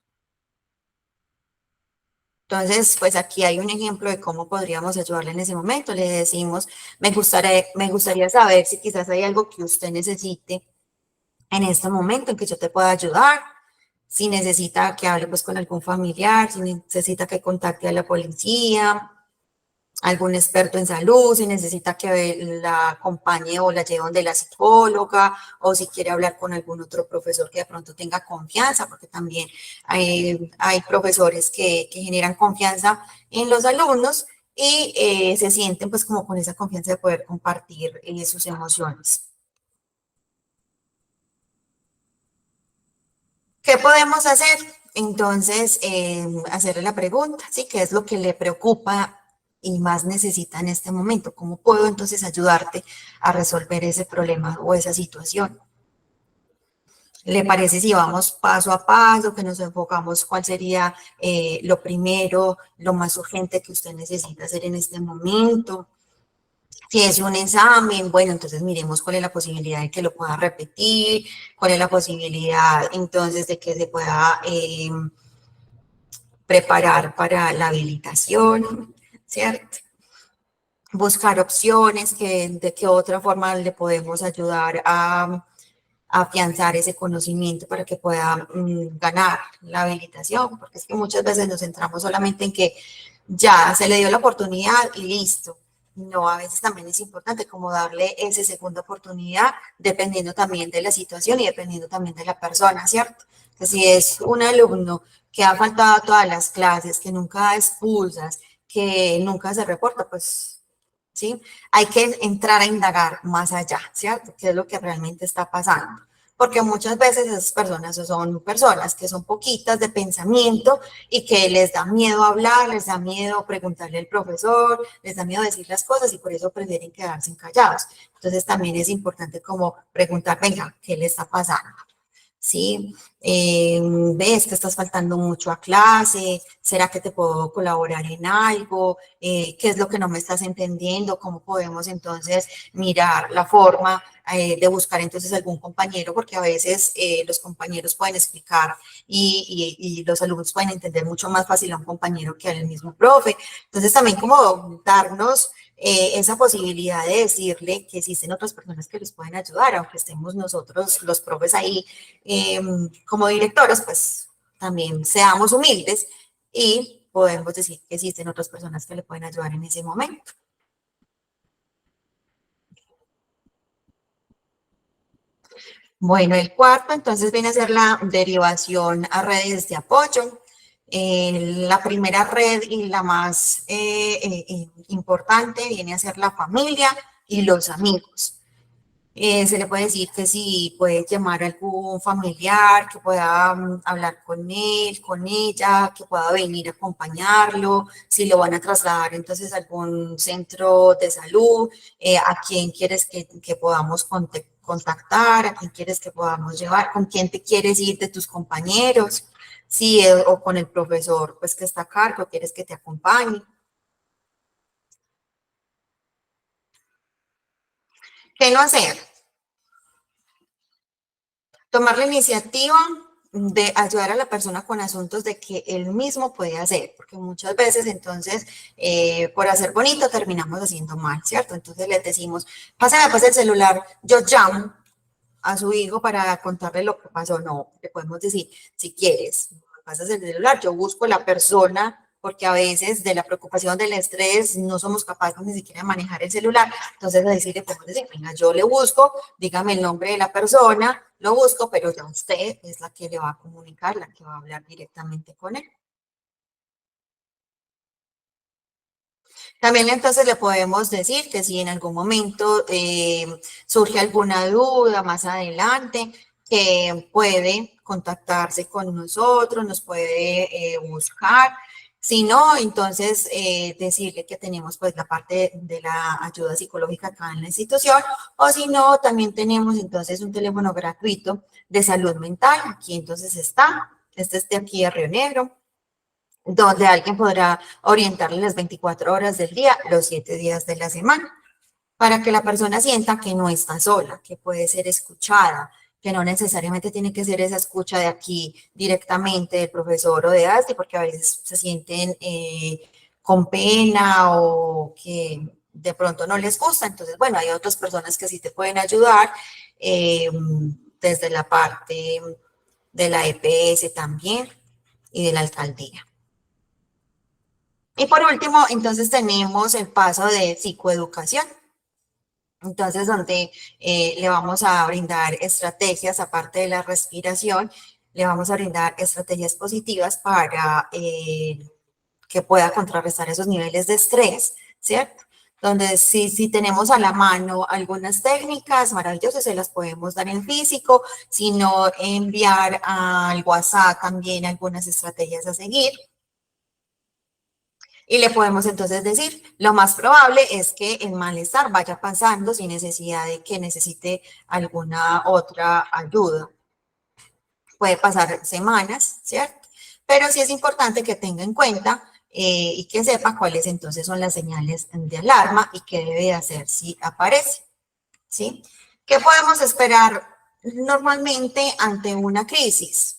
Entonces, pues aquí hay un ejemplo de cómo podríamos ayudarle en ese momento. Le decimos, me gustaría saber si quizás hay algo que usted necesite en este momento en que yo te pueda ayudar. Si necesita que hable pues con algún familiar, si necesita que contacte a la policía, algún experto en salud, si necesita que la acompañe o la lleve donde la psicóloga, o si quiere hablar con algún otro profesor que de pronto tenga confianza, porque también hay profesores que generan confianza en los alumnos y se sienten pues como con esa confianza de poder compartir sus emociones. ¿Qué podemos hacer? Entonces, hacerle la pregunta, ¿sí? ¿Qué es lo que le preocupa y más necesita en este momento? ¿Cómo puedo entonces ayudarte a resolver ese problema o esa situación? ¿Le parece si vamos paso a paso, que nos enfocamos cuál sería lo primero, lo más urgente que usted necesita hacer en este momento? Si es un examen, bueno, entonces miremos cuál es la posibilidad de que lo pueda repetir, cuál es la posibilidad entonces de que se pueda preparar para la habilitación, ¿cierto? Buscar opciones, de qué otra forma le podemos ayudar a afianzar ese conocimiento para que pueda ganar la habilitación, porque es que muchas veces nos centramos solamente en que ya se le dio la oportunidad y listo. No, a veces también es importante como darle esa segunda oportunidad, dependiendo también de la situación y dependiendo también de la persona, ¿cierto? Que si es un alumno que ha faltado a todas las clases, que nunca da expulsas, que nunca se reporta, pues, ¿sí? Hay que entrar a indagar más allá, ¿cierto? ¿Qué es lo que realmente está pasando? Porque muchas veces esas personas son personas que son poquitas de pensamiento y que les da miedo hablar, les da miedo preguntarle al profesor, les da miedo decir las cosas y por eso prefieren quedarse callados. Entonces también es importante como preguntar, venga, ¿qué le está pasando? ¿Sí? ¿Ves que estás faltando mucho a clase? ¿Será que te puedo colaborar en algo? ¿Qué es lo que no me estás entendiendo? ¿Cómo podemos entonces mirar la forma de buscar entonces algún compañero? Porque a veces los compañeros pueden explicar y los alumnos pueden entender mucho más fácil a un compañero que al mismo profe. Entonces también como darnos esa posibilidad de decirle que existen otras personas que les pueden ayudar, aunque estemos nosotros, los profes ahí, como directores, pues también seamos humildes y podemos decir que existen otras personas que le pueden ayudar en ese momento. Bueno, el cuarto entonces viene a ser la derivación a redes de apoyo. La primera red y la más importante viene a ser la familia y los amigos. Se le puede decir que si puede llamar a algún familiar, que pueda hablar con él, con ella, que pueda venir a acompañarlo, si lo van a trasladar entonces a algún centro de salud, a quién quieres que podamos contactar, a quién quieres que podamos llevar, con quién te quieres ir de tus compañeros, si o con el profesor pues que está a cargo, quieres que te acompañe. ¿Qué no hacer? Tomar la iniciativa de ayudar a la persona con asuntos de que él mismo puede hacer, porque muchas veces entonces por hacer bonito terminamos haciendo mal, ¿cierto? Entonces les decimos, pasa el celular, yo llamo, a su hijo para contarle lo que pasó. No, le podemos decir, si quieres, pasas el celular, yo busco la persona, porque a veces de la preocupación, del estrés, no somos capaces ni siquiera de manejar el celular. Entonces, a decirle, podemos decir, venga, yo le busco, dígame el nombre de la persona, lo busco, pero ya usted es la que le va a comunicar, la que va a hablar directamente con él. También entonces le podemos decir que si en algún momento surge alguna duda más adelante, que puede contactarse con nosotros, nos puede buscar. Si no, entonces decirle que tenemos pues la parte de la ayuda psicológica acá en la institución, o si no, también tenemos entonces un teléfono gratuito de salud mental. Aquí entonces está, este es de aquí de Río Negro, donde alguien podrá orientarle las 24 horas del día, los 7 días de la semana, para que la persona sienta que no está sola, que puede ser escuchada, que no necesariamente tiene que ser esa escucha de aquí directamente del profesor o de ASDI, porque a veces se sienten con pena o que de pronto no les gusta. Entonces, bueno, hay otras personas que sí te pueden ayudar desde la parte de la EPS también y de la alcaldía. Y por último, entonces tenemos el paso de psicoeducación. Entonces, donde le vamos a brindar estrategias, aparte de la respiración, le vamos a brindar estrategias positivas para que pueda contrarrestar esos niveles de estrés, ¿cierto? Donde si tenemos a la mano algunas técnicas maravillosas, se las podemos dar en físico, sino enviar al WhatsApp también algunas estrategias a seguir. Y le podemos entonces decir, lo más probable es que el malestar vaya pasando sin necesidad de que necesite alguna otra ayuda. Puede pasar semanas, ¿cierto? Pero sí es importante que tenga en cuenta y que sepa cuáles entonces son las señales de alarma y qué debe hacer si aparece, ¿sí? ¿Qué podemos esperar normalmente ante una crisis?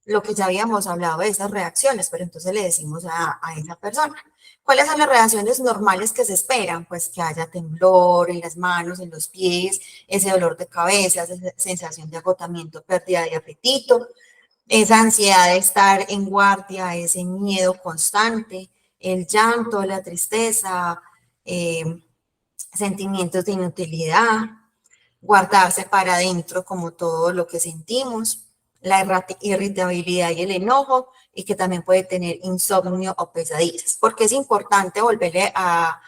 Lo que ya habíamos hablado de esas reacciones, pero entonces le decimos a esa persona, ¿cuáles son las reacciones normales que se esperan? Pues que haya temblor en las manos, en los pies, ese dolor de cabeza, esa sensación de agotamiento, pérdida de apetito, esa ansiedad de estar en guardia, ese miedo constante, el llanto, la tristeza, sentimientos de inutilidad, guardarse para adentro como todo lo que sentimos, la irritabilidad y el enojo, y que también puede tener insomnio o pesadillas, porque es importante volverle a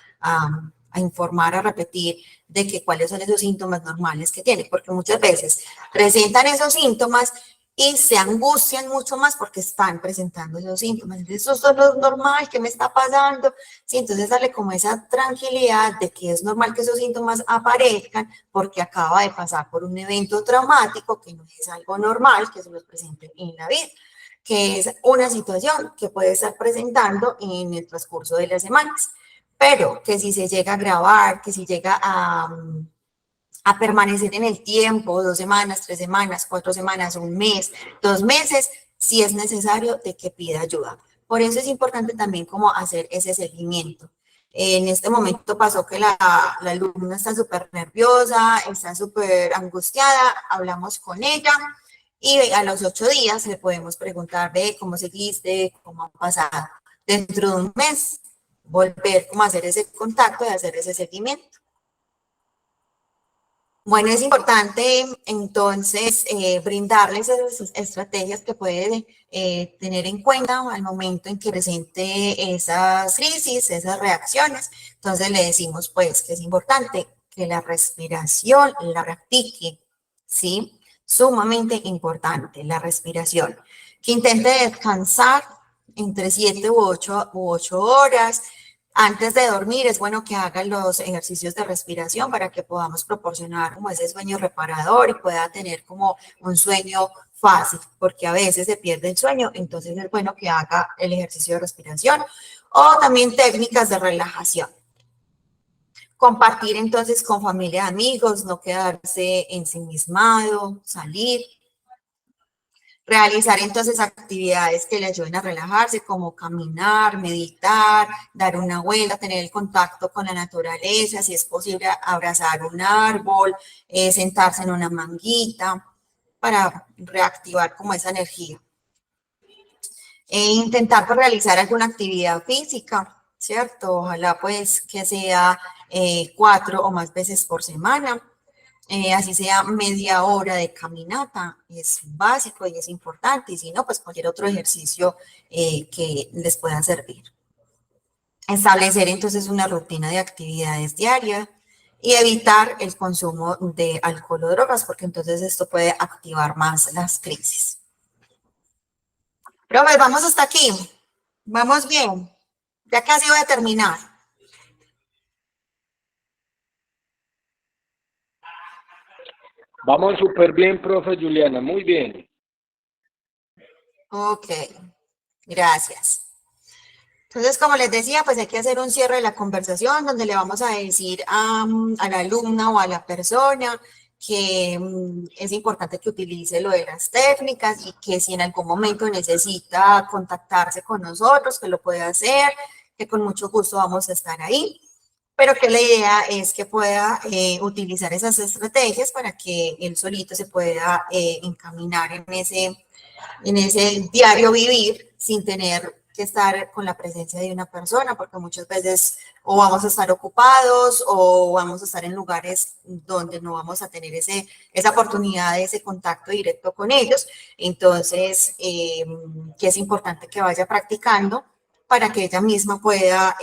informar, a repetir de que cuáles son esos síntomas normales que tiene, porque muchas veces presentan esos síntomas y se angustian mucho más porque están presentando esos síntomas. Entonces, eso es lo normal, ¿qué me está pasando? Sí, entonces darle como esa tranquilidad de que es normal que esos síntomas aparezcan porque acaba de pasar por un evento traumático, que no es algo normal que se los presente en la vida, que es una situación que puede estar presentando en el transcurso de las semanas, pero que si se llega a agravar, que si llega a permanecer en el tiempo, 2 semanas, 3 semanas, 4 semanas, un mes, 2 meses, si es necesario de que pida ayuda. Por eso es importante también como hacer ese seguimiento. En este momento pasó que la alumna está súper nerviosa, está súper angustiada, hablamos con ella y a los 8 días le podemos preguntar de cómo seguiste, cómo ha pasado. Dentro de un mes, volver como a hacer ese contacto y hacer ese seguimiento. Bueno, es importante entonces brindarles esas estrategias que puede tener en cuenta al momento en que presente esas crisis, esas reacciones. Entonces le decimos pues que es importante que la respiración la practique, ¿sí? Sumamente importante la respiración. Que intente descansar entre 7 u 8 horas. Antes de dormir es bueno que hagan los ejercicios de respiración para que podamos proporcionar como ese sueño reparador y pueda tener como un sueño fácil, porque a veces se pierde el sueño, entonces es bueno que haga el ejercicio de respiración o también técnicas de relajación. Compartir entonces con familia y amigos, no quedarse ensimismado, salir. Realizar entonces actividades que le ayuden a relajarse, como caminar, meditar, dar una vuelta, tener el contacto con la naturaleza, si es posible abrazar un árbol, sentarse en una manguita para reactivar como esa energía. Intentar pues, realizar alguna actividad física, ¿cierto? Ojalá pues que sea 4 o más veces por semana. Así sea media hora de caminata, es básico y es importante, y si no, pues cualquier otro ejercicio que les pueda servir. Establecer entonces una rutina de actividades diarias y evitar el consumo de alcohol o drogas, porque entonces esto puede activar más las crisis. Pero pues vamos hasta aquí, vamos bien, ya casi voy a terminar. Vamos súper bien, profe Juliana, muy bien. Ok, gracias. Entonces, como les decía, pues hay que hacer un cierre de la conversación donde le vamos a decir a la alumna o a la persona que es importante que utilice lo de las técnicas y que si en algún momento necesita contactarse con nosotros, que lo puede hacer, que con mucho gusto vamos a estar ahí, pero que la idea es que pueda utilizar esas estrategias para que él solito se pueda encaminar en ese diario vivir sin tener que estar con la presencia de una persona, porque muchas veces o vamos a estar ocupados o vamos a estar en lugares donde no vamos a tener esa oportunidad de ese contacto directo con ellos. Entonces, que es importante que vaya practicando para que ella misma pueda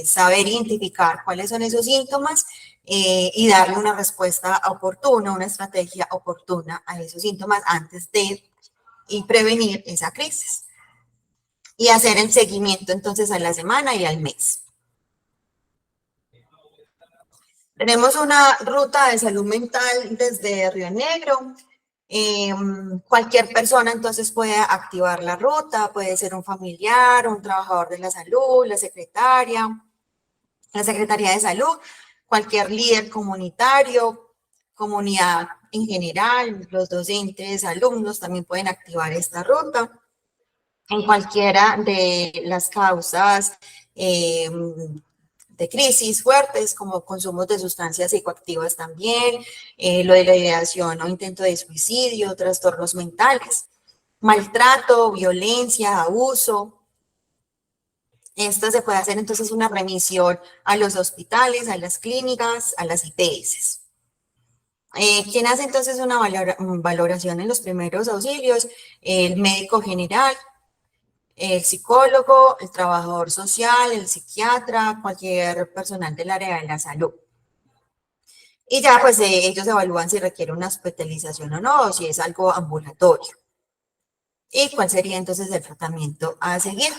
saber identificar cuáles son esos síntomas y darle una respuesta oportuna, una estrategia oportuna a esos síntomas antes de y prevenir esa crisis. Y hacer el seguimiento entonces a la semana y al mes. Tenemos una ruta de salud mental desde Río Negro. Cualquier persona entonces puede activar la ruta, puede ser un familiar, un trabajador de la salud, la Secretaría de Salud, cualquier líder comunitario, comunidad en general, los docentes, alumnos también pueden activar esta ruta. En cualquiera de las causas de crisis fuertes, como consumos de sustancias psicoactivas también, lo de la ideación o intento de suicidio, trastornos mentales, maltrato, violencia, abuso. Esto se puede hacer entonces una remisión a los hospitales, a las clínicas, a las IPS. ¿Quién hace entonces una valoración en los primeros auxilios? El médico general, el psicólogo, el trabajador social, el psiquiatra, cualquier personal del área de la salud. Y ya pues ellos evalúan si requiere una hospitalización o no, o si es algo ambulatorio. Y cuál sería entonces el tratamiento a seguir.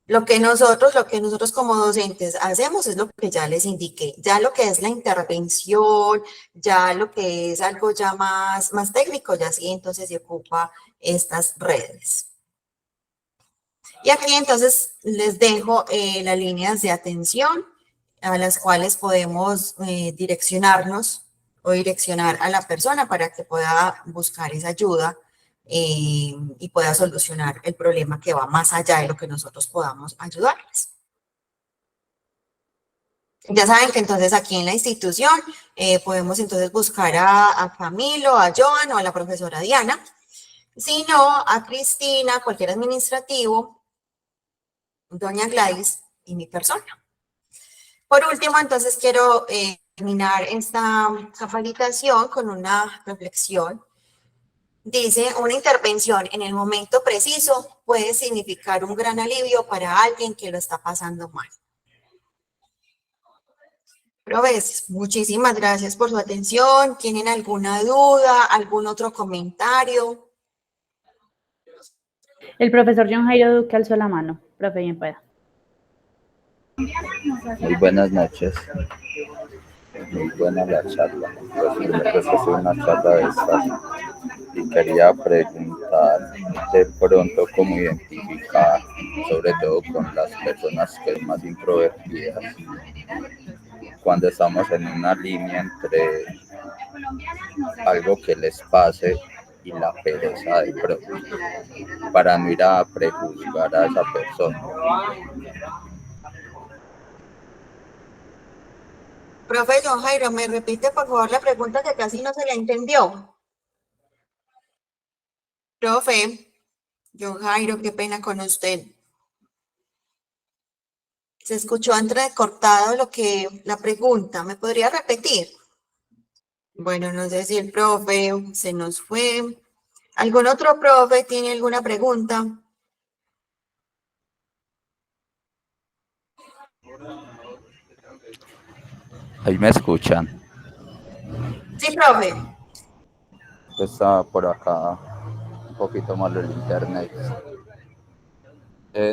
Lo que nosotros como docentes hacemos es lo que ya les indiqué. Ya lo que es la intervención, ya lo que es algo ya más técnico, ya sí entonces se ocupa estas redes. Y aquí entonces les dejo las líneas de atención a las cuales podemos direccionarnos o direccionar a la persona para que pueda buscar esa ayuda y pueda solucionar el problema que va más allá de lo que nosotros podamos ayudarles. Ya saben que entonces aquí en la institución podemos entonces buscar a Camilo, a Joan o a la profesora Diana. Si no, a Cristina, cualquier administrativo, doña Gladys y mi persona. Por último, entonces quiero terminar esta capacitación con una reflexión. Dice, una intervención en el momento preciso puede significar un gran alivio para alguien que lo está pasando mal. Profes, muchísimas gracias por su atención. ¿Tienen alguna duda, algún otro comentario? El profesor John Jairo Duque alzó la mano. Profe, bien pueda. Muy buenas noches. Muy buena la charla. Me ofreció una charla de estas y quería preguntar de pronto cómo identificar, sobre todo con las personas que son más introvertidas, cuando estamos en una línea entre algo que les pase y la pereza de pronto, para no ir a prejuzgar a esa persona. Profe John Jairo, ¿me repite por favor la pregunta que casi no se le entendió? Profe, John Jairo, qué pena con usted. Se escuchó entrecortado la pregunta. ¿Me podría repetir? Bueno, no sé si el profe se nos fue. ¿Algún otro profe tiene alguna pregunta? Ahí me escuchan. Sí, profe. Está por acá un poquito malo el internet.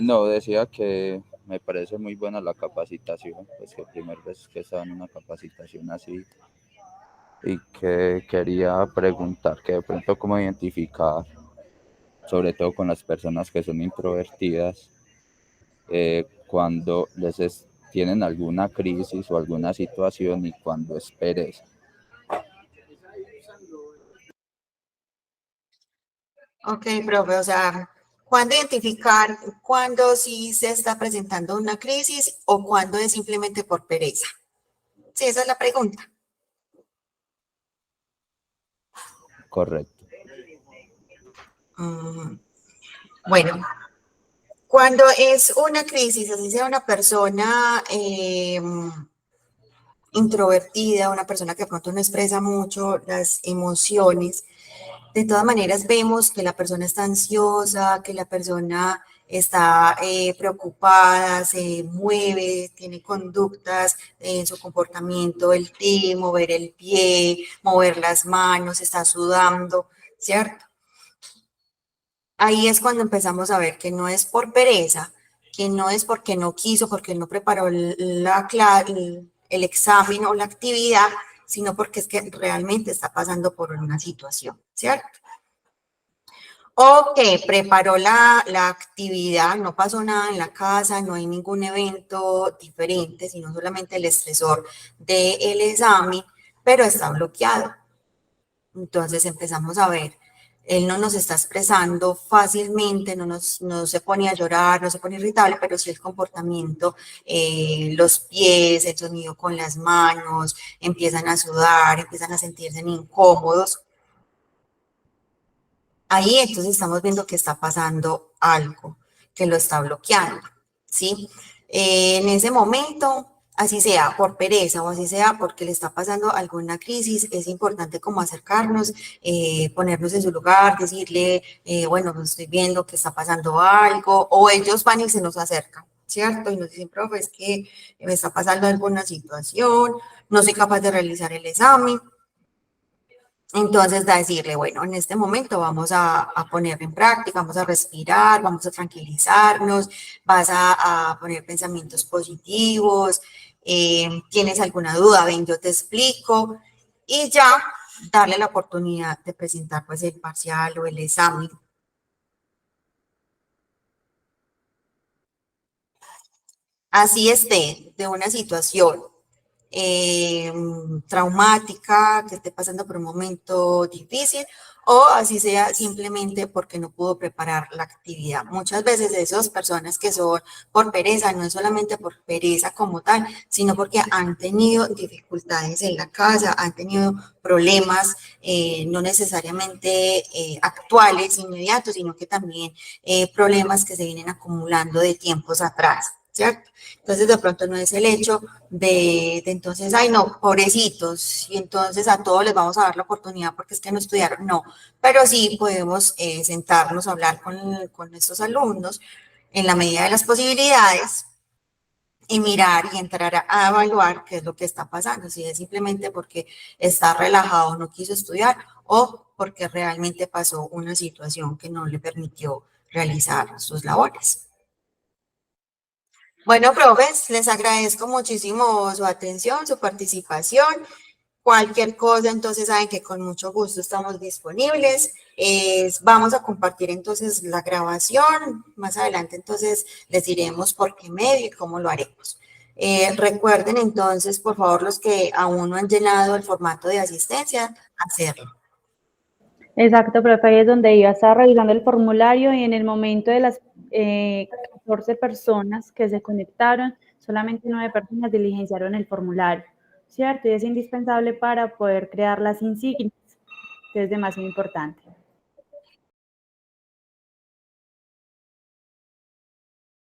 No, decía que me parece muy buena la capacitación, pues que primera vez que estaba en una capacitación así, y que quería preguntar que de pronto cómo identificar, sobre todo con las personas que son introvertidas, cuando tienen alguna crisis o alguna situación y cuando es pereza. Ok, profe, o sea, ¿cuándo identificar cuándo sí se está presentando una crisis o cuándo es simplemente por pereza? Sí, esa es la pregunta. Correcto. Bueno, cuando es una crisis, así sea una persona introvertida, una persona que de pronto no expresa mucho las emociones, de todas maneras vemos que la persona está ansiosa, que la persona está preocupada, se mueve, tiene conductas en su comportamiento, el ti, mover el pie, mover las manos, está sudando, ¿cierto? Ahí es cuando empezamos a ver que no es por pereza, que no es porque no quiso, porque no preparó el examen o la actividad, sino porque es que realmente está pasando por una situación, ¿cierto? O que preparó la actividad, no pasó nada en la casa, no hay ningún evento diferente, sino solamente el estresor del examen, pero está bloqueado. Entonces empezamos a ver, él no nos está expresando fácilmente, no se pone a llorar, no se pone irritable, pero sí el comportamiento, los pies, el sonido con las manos, empiezan a sudar, empiezan a sentirse incómodos. Ahí entonces estamos viendo que está pasando algo, que lo está bloqueando, ¿sí? En ese momento, así sea por pereza o así sea porque le está pasando alguna crisis, es importante como acercarnos, ponernos en su lugar, decirle, bueno, pues estoy viendo que está pasando algo, o ellos van y se nos acercan, ¿cierto? Y nos dicen, profe, es que me está pasando alguna situación, no soy capaz de realizar el examen. Entonces, decirle, bueno, en este momento vamos a poner en práctica, vamos a respirar, vamos a tranquilizarnos, vas a poner pensamientos positivos, tienes alguna duda, ven, yo te explico, y ya darle la oportunidad de presentar pues el parcial o el examen. Así esté de una situación traumática, que esté pasando por un momento difícil, o así sea simplemente porque no pudo preparar la actividad. Muchas veces esas personas que son por pereza, no es solamente por pereza como tal, sino porque han tenido dificultades en la casa, han tenido problemas no necesariamente actuales, inmediatos, sino que también problemas que se vienen acumulando de tiempos atrás, ¿cierto? Entonces, de pronto no es el hecho de entonces, ay, no, pobrecitos, y entonces a todos les vamos a dar la oportunidad porque es que no estudiaron, no, pero sí podemos sentarnos a hablar con estos alumnos en la medida de las posibilidades y mirar y entrar a evaluar qué es lo que está pasando, si es simplemente porque está relajado, no quiso estudiar o porque realmente pasó una situación que no le permitió realizar sus labores. Bueno, profes, les agradezco muchísimo su atención, su participación. Cualquier cosa, entonces saben que con mucho gusto estamos disponibles. Vamos a compartir entonces la grabación. Más adelante entonces les diremos por qué medio y cómo lo haremos. Recuerden entonces, por favor, los que aún no han llenado el formato de asistencia, hacerlo. Exacto, profe, ahí es donde iba a estar revisando el formulario y en el momento de las 14 personas que se conectaron, solamente 9 personas diligenciaron el formulario, ¿cierto? Y es indispensable para poder crear las insignias, que es demasiado importante.